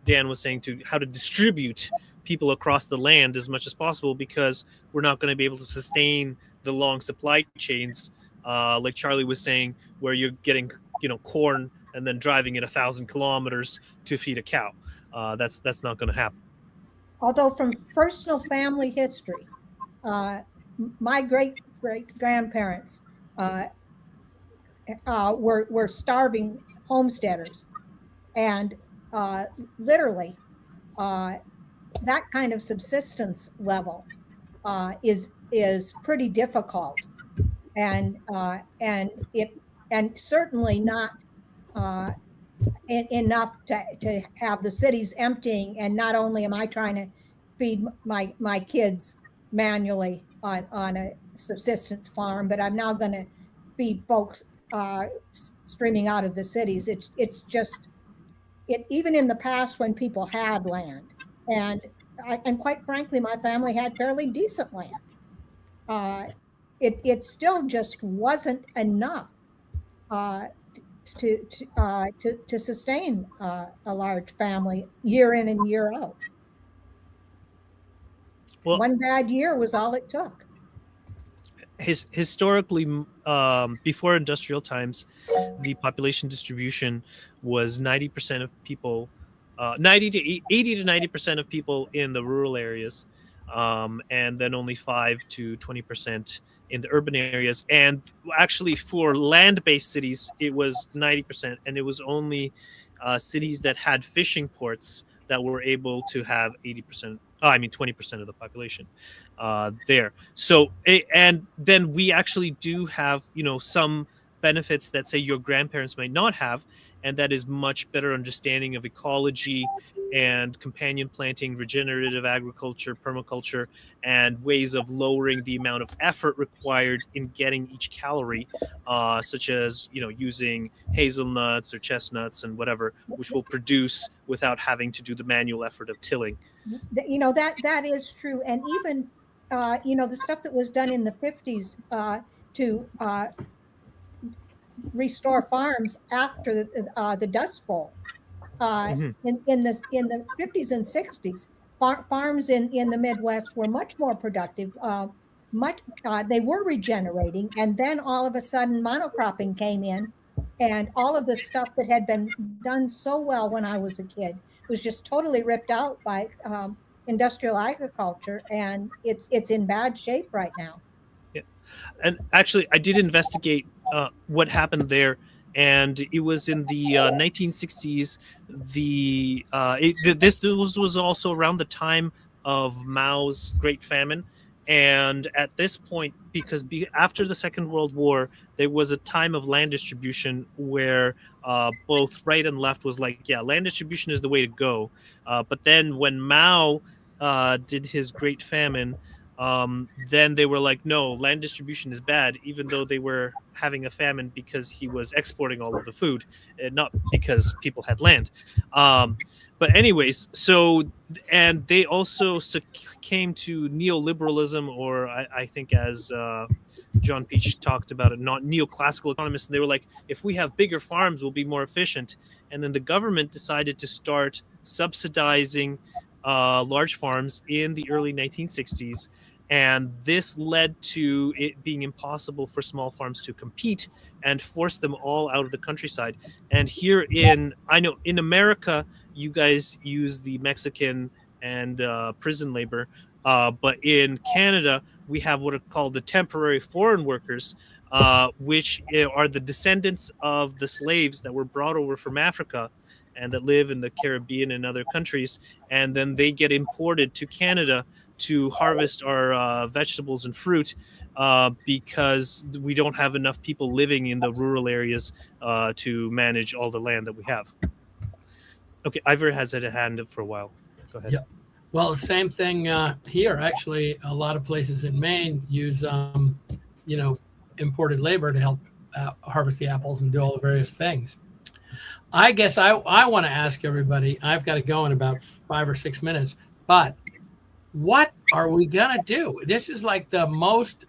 Dan was saying, to how to distribute people across the land as much as possible, because we're not going to be able to sustain the long supply chains, like Charlie was saying, where you're getting corn and then driving it 1,000 kilometers to feed a cow. That's not going to happen. Although from personal family history, my great grandparents were starving homesteaders, and literally that kind of subsistence level is pretty difficult, and certainly not enough to have the cities emptying. And not only am I trying to feed my kids manually on a subsistence farm, but I'm now going to feed folks streaming out of the cities. It's just even in the past when people had land, and quite frankly, my family had fairly decent land. It still just wasn't enough to sustain a large family year in and year out. Well, one bad year was all it took. Historically, before industrial times, the population distribution was 90% of people, 80 to 90% of people in the rural areas, and then only 5 to 20% in the urban areas. And actually, for land-based cities, it was 90%, and it was only cities that had fishing ports that were able to have 20% of the population there. So, and then we actually do have, some benefits that, say, your grandparents might not have, and that is much better understanding of ecology and companion planting, regenerative agriculture, permaculture, and ways of lowering the amount of effort required in getting each calorie, such as, using hazelnuts or chestnuts and whatever, which will produce without having to do the manual effort of tilling. That is true. And the stuff that was done in the 50s to restore farms after the Dust Bowl. In the 50s and 60s, farms in the Midwest were much more productive. They were regenerating, and then all of a sudden monocropping came in, and all of the stuff that had been done so well when I was a kid was just totally ripped out by industrial agriculture, and it's in bad shape right now. Yeah, and actually, I did investigate what happened there, and it was in the 1960s. This was also around the time of Mao's Great Famine. And at this point, because after the Second World War, there was a time of land distribution where both right and left was like, yeah, land distribution is the way to go. But then when Mao did his Great Famine, then they were like, no, land distribution is bad, even though they were having a famine because he was exporting all of the food, not because people had land. But anyways, and they also came to neoliberalism, or I think as John Peach talked about it, not neoclassical economists. And they were like, if we have bigger farms, we'll be more efficient. And then the government decided to start subsidizing large farms in the early 1960s. And this led to it being impossible for small farms to compete and force them all out of the countryside. And here I know in America, you guys use the Mexican and prison labor. But in Canada, we have what are called the temporary foreign workers, which are the descendants of the slaves that were brought over from Africa and that live in the Caribbean and other countries. And then they get imported to Canada to harvest our vegetables and fruit because we don't have enough people living in the rural areas to manage all the land that we have. Okay, Ivor has had a hand up for a while. Go ahead. Yeah. Well, the same thing here. Actually, a lot of places in Maine use, imported labor to help harvest the apples and do all the various things. I guess I want to ask everybody, I've got to go in about 5 or 6 minutes, but what are we going to do? This is like the most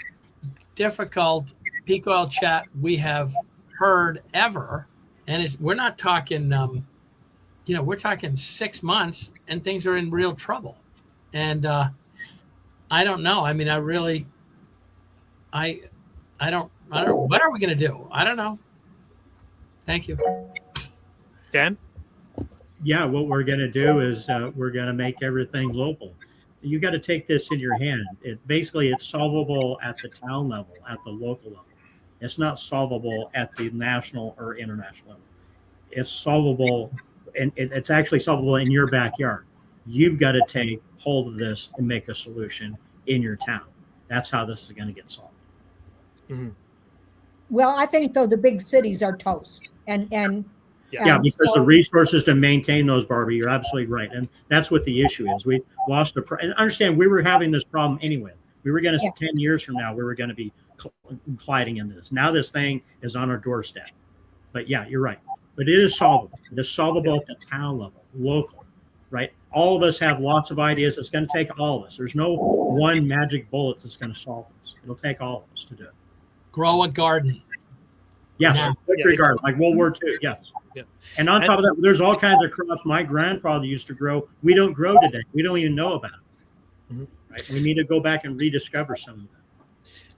difficult peak oil chat we have heard ever. And we're not talking, we're talking 6 months and things are in real trouble. And I don't know. I mean, I don't know. What are we going to do? I don't know. Thank you. Dan? Yeah, what we're going to do is we're going to make everything local. You got to take this in your hand. It's solvable at the town level, at the local level. It's not solvable at the national or international level. It's solvable, and it's actually solvable in your backyard. You've got to take hold of this and make a solution in your town. That's how this is going to get solved. Mm-hmm. Well, I think though the big cities are toast, and because the resources to maintain those, Barbie, you're absolutely right, and that's what the issue is. We lost and understand we were having this problem anyway. We were going to 10 years from now, we were going to be colliding into this. Now this thing is on our doorstep. But yeah, you're right. But it is solvable. It is solvable at the town level, local, right? All of us have lots of ideas. It's going to take all of us. There's no one magic bullet that's going to solve this. It'll take all of us to do it. Grow a garden. Yes, garden, like World War II. Yes. Yeah. And on top of that, there's all kinds of crops my grandfather used to grow. We don't grow today. We don't even know about it. Mm-hmm. Right? We need to go back and rediscover some of that.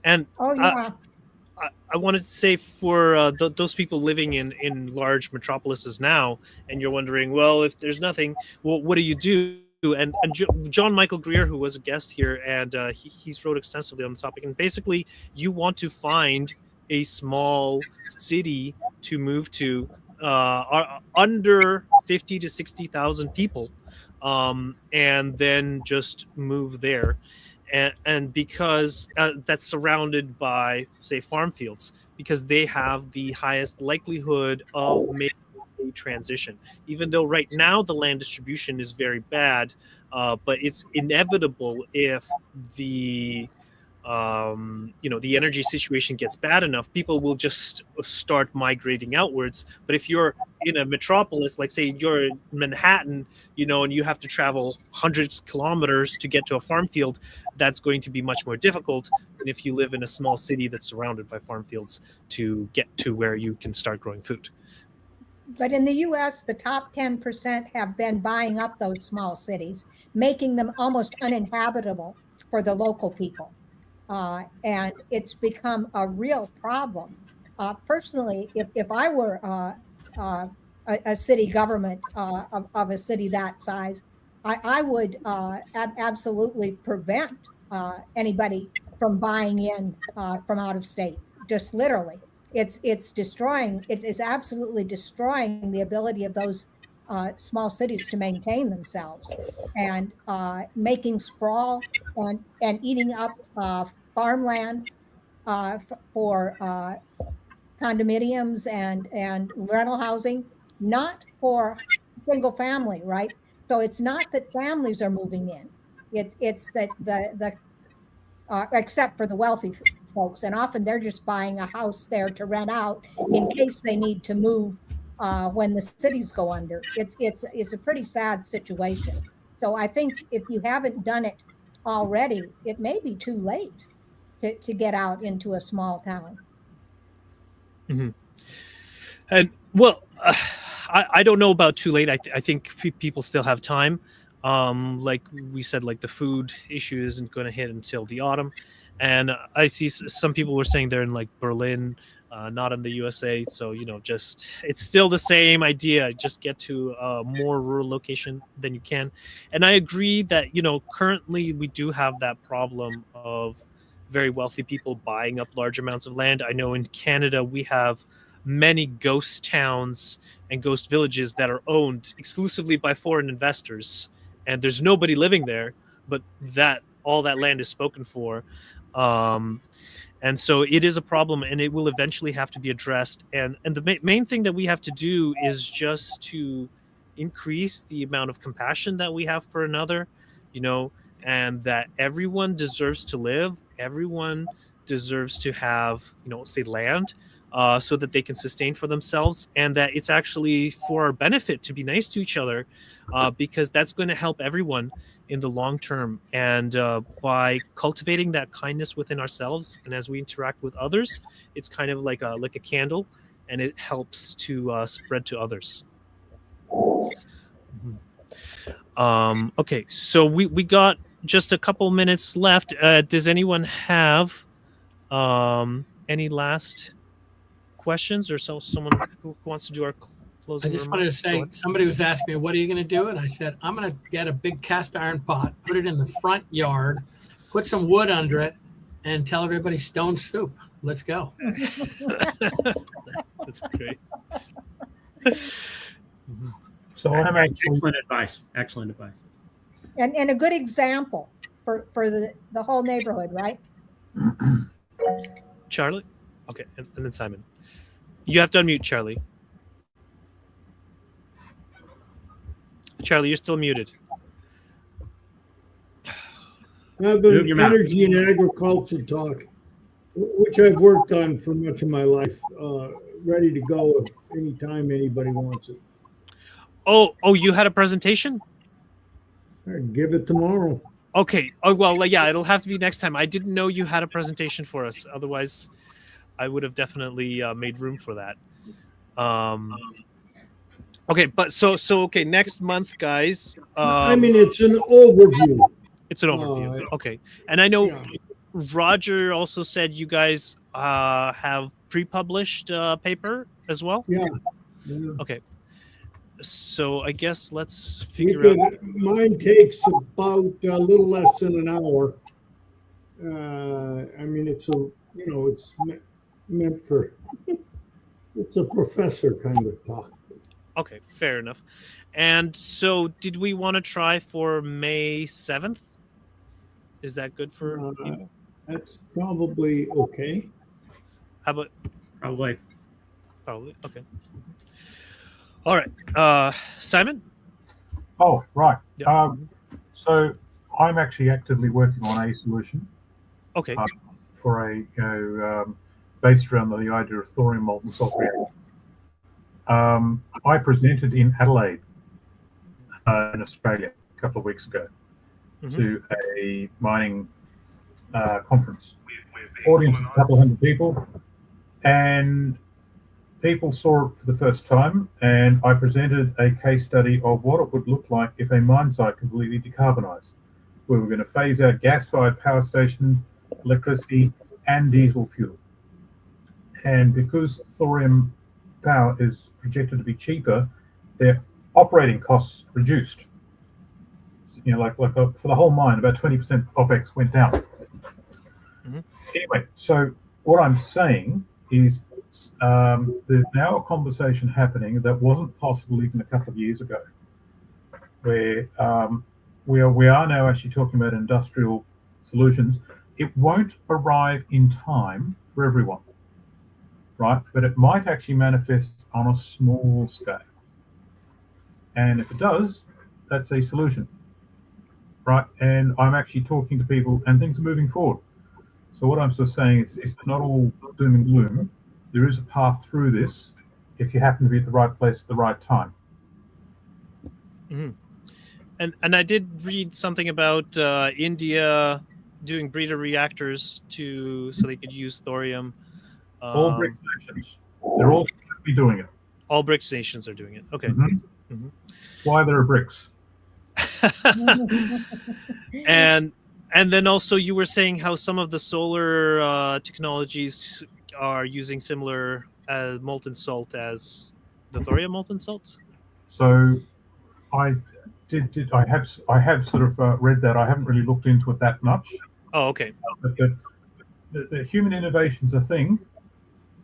And I wanted to say for those people living in large metropolises now, and you're wondering, well, if there's nothing, well, what do you do? And John Michael Greer, who was a guest here, and he's wrote extensively on the topic. And basically, you want to find a small city to move to under 50 to 60,000 people, and then just move there. And because that's surrounded by, say, farm fields, because they have the highest likelihood of making a transition. Even though right now the land distribution is very bad, but it's inevitable if the the energy situation gets bad enough, people will just start migrating outwards. But if you're in a metropolis, like say you're in Manhattan, and you have to travel hundreds of kilometers to get to a farm field, that's going to be much more difficult than if you live in a small city that's surrounded by farm fields to get to where you can start growing food. But in the US, the top 10% have been buying up those small cities, making them almost uninhabitable for the local people. And it's become a real problem. Personally, if I were a city government of a city that size, I would absolutely prevent anybody from buying in from out of state, just literally. It's destroying, it's absolutely destroying the ability of those small cities to maintain themselves, and making sprawl and eating up farmland for condominiums and rental housing, not for single family, right? So it's not that families are moving in. It's that the except for the wealthy folks, and often they're just buying a house there to rent out in case they need to move when the cities go under. It's a pretty sad situation. So I think if you haven't done it already, it may be too late to get out into a small town. Mm-hmm. And well, I don't know about too late. I think people still have time. Like we said, like the food issue isn't going to hit until the autumn. And I see some people were saying they're in like Berlin, not in the USA. So, just it's still the same idea. Just get to a more rural location than you can. And I agree that, currently we do have that problem of very wealthy people buying up large amounts of land. I know in Canada we have many ghost towns and ghost villages that are owned exclusively by foreign investors, and there's nobody living there, but all that land is spoken for. And so it is a problem, and it will eventually have to be addressed. And the main thing that we have to do is just to increase the amount of compassion that we have for another, and that everyone deserves to live. Everyone deserves to have, say, land, so that they can sustain for themselves, and that it's actually for our benefit to be nice to each other, because that's going to help everyone in the long term. And by cultivating that kindness within ourselves, and as we interact with others, it's kind of like a candle, and it helps to spread to others. Okay, so we got just a couple minutes left. Does anyone have any last questions, or someone who wants to do our closing? I just wanted to say, somebody was asking me, what are you going to do? And I said, I'm going to get a big cast iron pot, put it in the front yard, put some wood under it, and tell everybody stone soup. Let's go. That's great. So I'm actually Excellent advice. And a good example for the whole neighborhood, right? Charlie? Okay, and then Simon. You have to unmute Charlie. Charlie, you're still muted. I have an energy and agriculture talk, which I've worked on for much of my life, ready to go anytime anybody wants it. Oh, you had a presentation? I'd give it tomorrow. Okay. Oh, well, yeah, it'll have to be next time. I didn't know you had a presentation for us. Otherwise, I would have definitely made room for that. Okay, but so okay, next month, guys. It's an overview. It's an overview. Okay, and I know Roger also said you guys have pre-published paper as well. Yeah. Okay. So I guess let's figure out. Mine takes about a little less than an hour. It's it's meant for. It's a professor kind of talk. Okay, fair enough. And so, did we want to try for May 7th? Is that good for people? That's probably okay. How about? Probably. Okay. All right, Simon. Oh, right. Yeah. So I'm actually actively working on a solution. Okay. For a based around the idea of thorium molten salt reactor. I presented in Adelaide, in Australia, a couple of weeks ago to a mining conference. Audience of a couple hundred people, and people saw it for the first time, and I presented a case study of what it would look like if a mine site completely decarbonized. We were going to phase out gas-fired power stations, electricity, and diesel fuel. And because thorium power is projected to be cheaper, their operating costs reduced. You know, like for the whole mine, about 20% OPEX went down. Anyway, so what I'm saying is there's now a conversation happening that wasn't possible even a couple of years ago, where we are now actually talking about industrial solutions. It won't arrive in time for everyone, right? But it might actually manifest on a small scale. And if it does, that's a solution, right? And I'm actually talking to people, and things are moving forward. So what I'm sort of saying is it's not all doom and gloom. There is a path through this if you happen to be at the right place at the right time. And I did read something about India doing breeder reactors so they could use thorium. All BRICS nations, they're all going to be doing it. All BRICS nations are doing it. Okay. That's why there are BRICS. And then also you were saying how some of the solar technologies are using similar molten salt as the thorium molten salt. So I have sort of read that. I haven't really looked into it that much. Oh, okay. But the human innovation's a thing,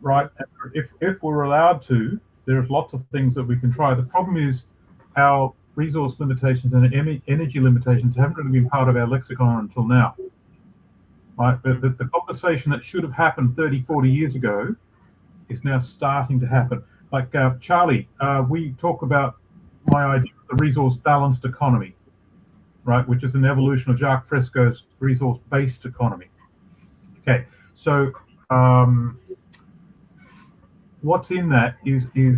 right? If we're allowed to, there's lots of things that we can try. The problem is our resource limitations and energy limitations haven't really been part of our lexicon until now, right? But the conversation that should have happened 30, 40 years ago is now starting to happen. Like Charlie, we talk about my idea of the resource balanced economy, right? Which is an evolution of Jacques Fresco's resource-based economy. Okay, so what's in that is the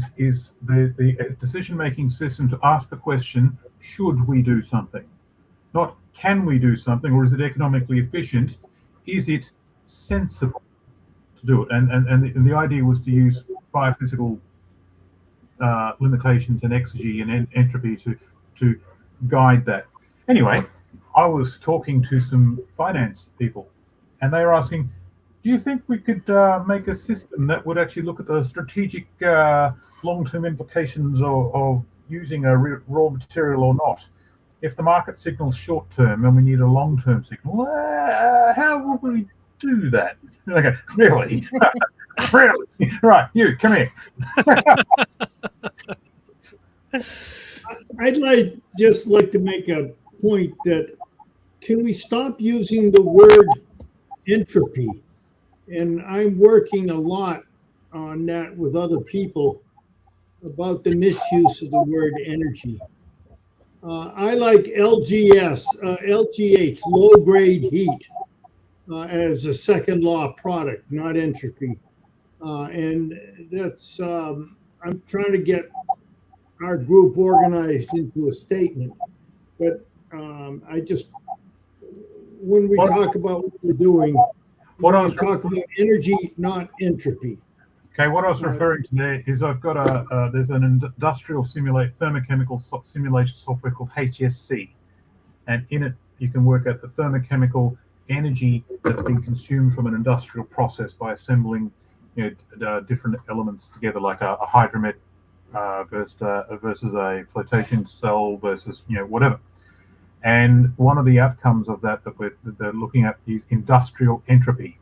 decision-making system to ask the question, should we do something? Not can we do something, or is it economically efficient? Is it sensible to do it? And the idea was to use biophysical limitations and exergy and entropy to guide that. Anyway, I was talking to some finance people, and they were asking, do you think we could make a system that would actually look at the strategic long-term implications of using a raw material or not? If the market signal's short-term and we need a long-term signal, how would we do that? Okay, really? Really? Right, you, come here. I'd just like to make a point that can we stop using the word entropy? And I'm working a lot on that with other people about the misuse of the word energy. I like LGS, LGH, low-grade heat, as a second law product, not entropy. And that's, I'm trying to get our group organized into a statement. But when we talk about what we're doing, we talk about energy, not entropy. Okay, what I was referring to there is I've got there's an industrial thermochemical simulation software called HSC, and in it you can work out the thermochemical energy that's been consumed from an industrial process by assembling, different elements together, like a hydromet versus a flotation cell versus whatever. And one of the outcomes of that they're looking at is industrial entropy.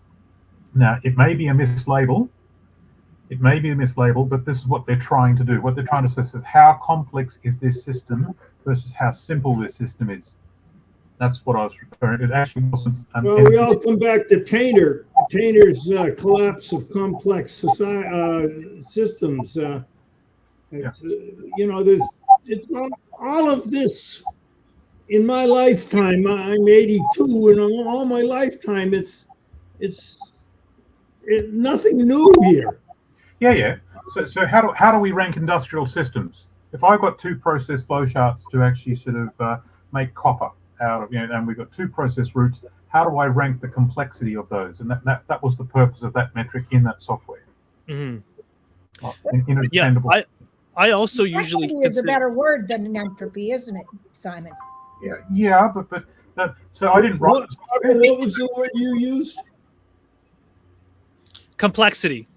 Now, it may be a mislabel. It may be a mislabel, but this is what they're trying to do. What they're trying to say is how complex is this system versus how simple this system is. That's what I was referring to. It actually wasn't. Well, we all come back to Tainer. Tainer's collapse of complex systems. It's it's all of this. In my lifetime, I'm 82, and all my lifetime, it's It's nothing new here. Yeah. So how do we rank industrial systems? If I've got two process flow charts to actually sort of make copper out of, and we've got two process routes, how do I rank the complexity of those? And that was the purpose of that metric in that software. Mhm. Interchangeable. I also usually Complexity is a consider, better word than an entropy, isn't it, Simon? Yeah, but so I didn't write. What was the word you used? complexity.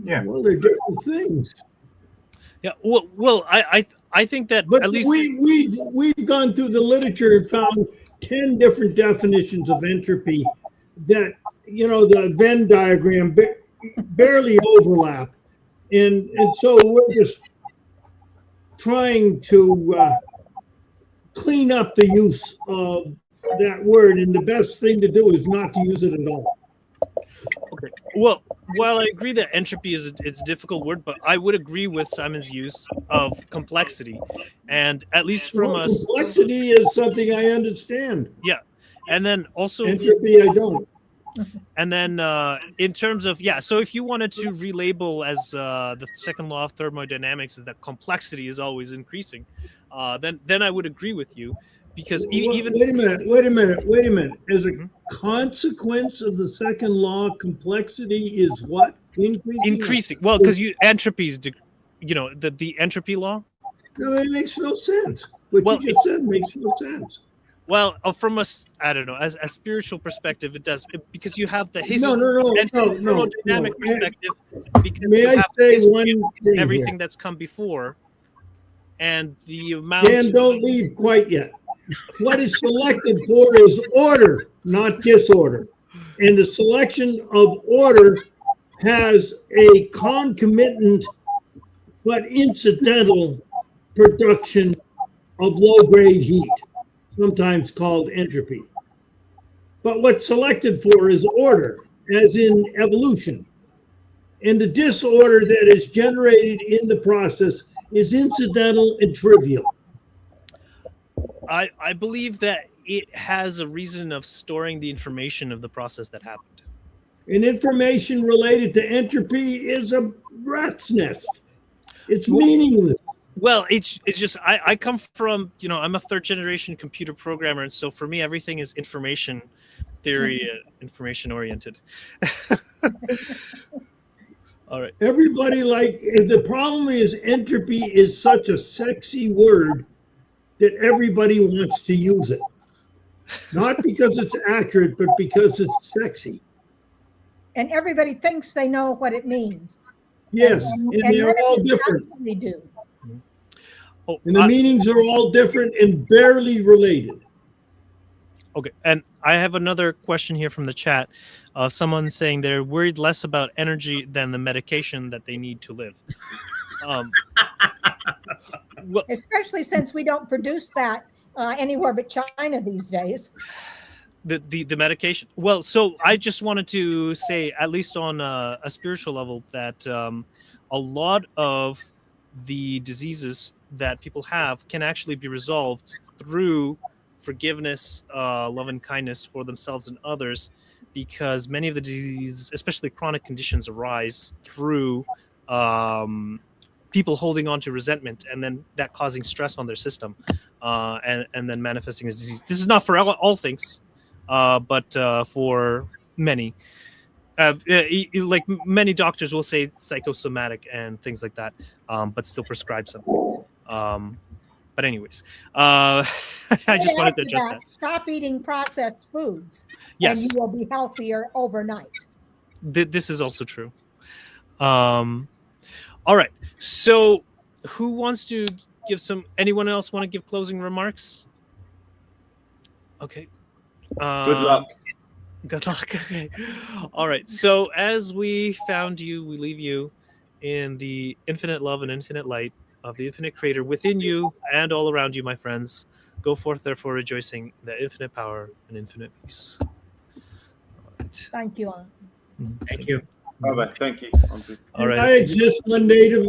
Yeah. Well, they're different things. Yeah. Well, I think that But at least we've gone through the literature and found 10 different definitions of entropy that, the Venn diagram barely overlap. And so we're just trying to clean up the use of that word. And the best thing to do is not to use it at all. okay. Well, while I agree that entropy it's a difficult word, but I would agree with Simon's use of complexity, and at least from us, Complexity is something I understand. and then also Entropy, I don't. And then in terms of, so if you wanted to relabel as the second law of thermodynamics is that complexity is always increasing, then I would agree with you, because even Wait a minute. As a consequence of the second law, complexity is what? increasing. Well, because entropy is, the entropy law. No, it makes no sense. What you just said makes no sense. Well, from I don't know, as a spiritual perspective, it does, because you have the thermodynamic perspective. Because May I say one thing everything here? that's come before, and the amount. Dan, don't leave quite yet. What is selected for is order, not disorder. And the selection of order has a concomitant but incidental production of low-grade heat, sometimes called entropy. But what's selected for is order, as in evolution. And the disorder that is generated in the process is incidental and trivial. I believe that it has a reason of storing the information of the process that happened. And information related to entropy is a rat's nest. It's meaningless. Well, it's just I come from, I'm a third generation computer programmer, and so for me everything is information theory, information oriented. All right. Everybody the problem is entropy is such a sexy word that everybody wants to use it. Not because it's accurate, but because it's sexy. And everybody thinks they know what it means. Yes, and they're all different. They do. Oh, And the meanings are all different and barely related. Okay, and I have another question here from the chat. Someone saying they're worried less about energy than the medication that they need to live. Well, especially since we don't produce that anywhere but China these days. The medication. Well, so I just wanted to say, at least on a spiritual level, that a lot of the diseases that people have can actually be resolved through forgiveness, love and kindness for themselves and others, because many of the diseases, especially chronic conditions, arise through people holding on to resentment, and then that causing stress on their system, and then manifesting as disease. This is not for all things, but for many. Like many doctors will say psychosomatic and things like that, but still prescribe something. But anyways, I just wanted to address that. Stop eating processed foods, yes, and you will be healthier overnight. This is also true. All right. So who wants to give anyone else want to give closing remarks? Okay. Good luck. Good luck. Okay. All right. So as we found you, we leave you in the infinite love and infinite light of the infinite creator within you and all around you, my friends. Go forth, therefore, rejoicing in the infinite power and infinite peace. All right. Thank you. Thank you. Bye-bye. Thank you. All right. I exist one native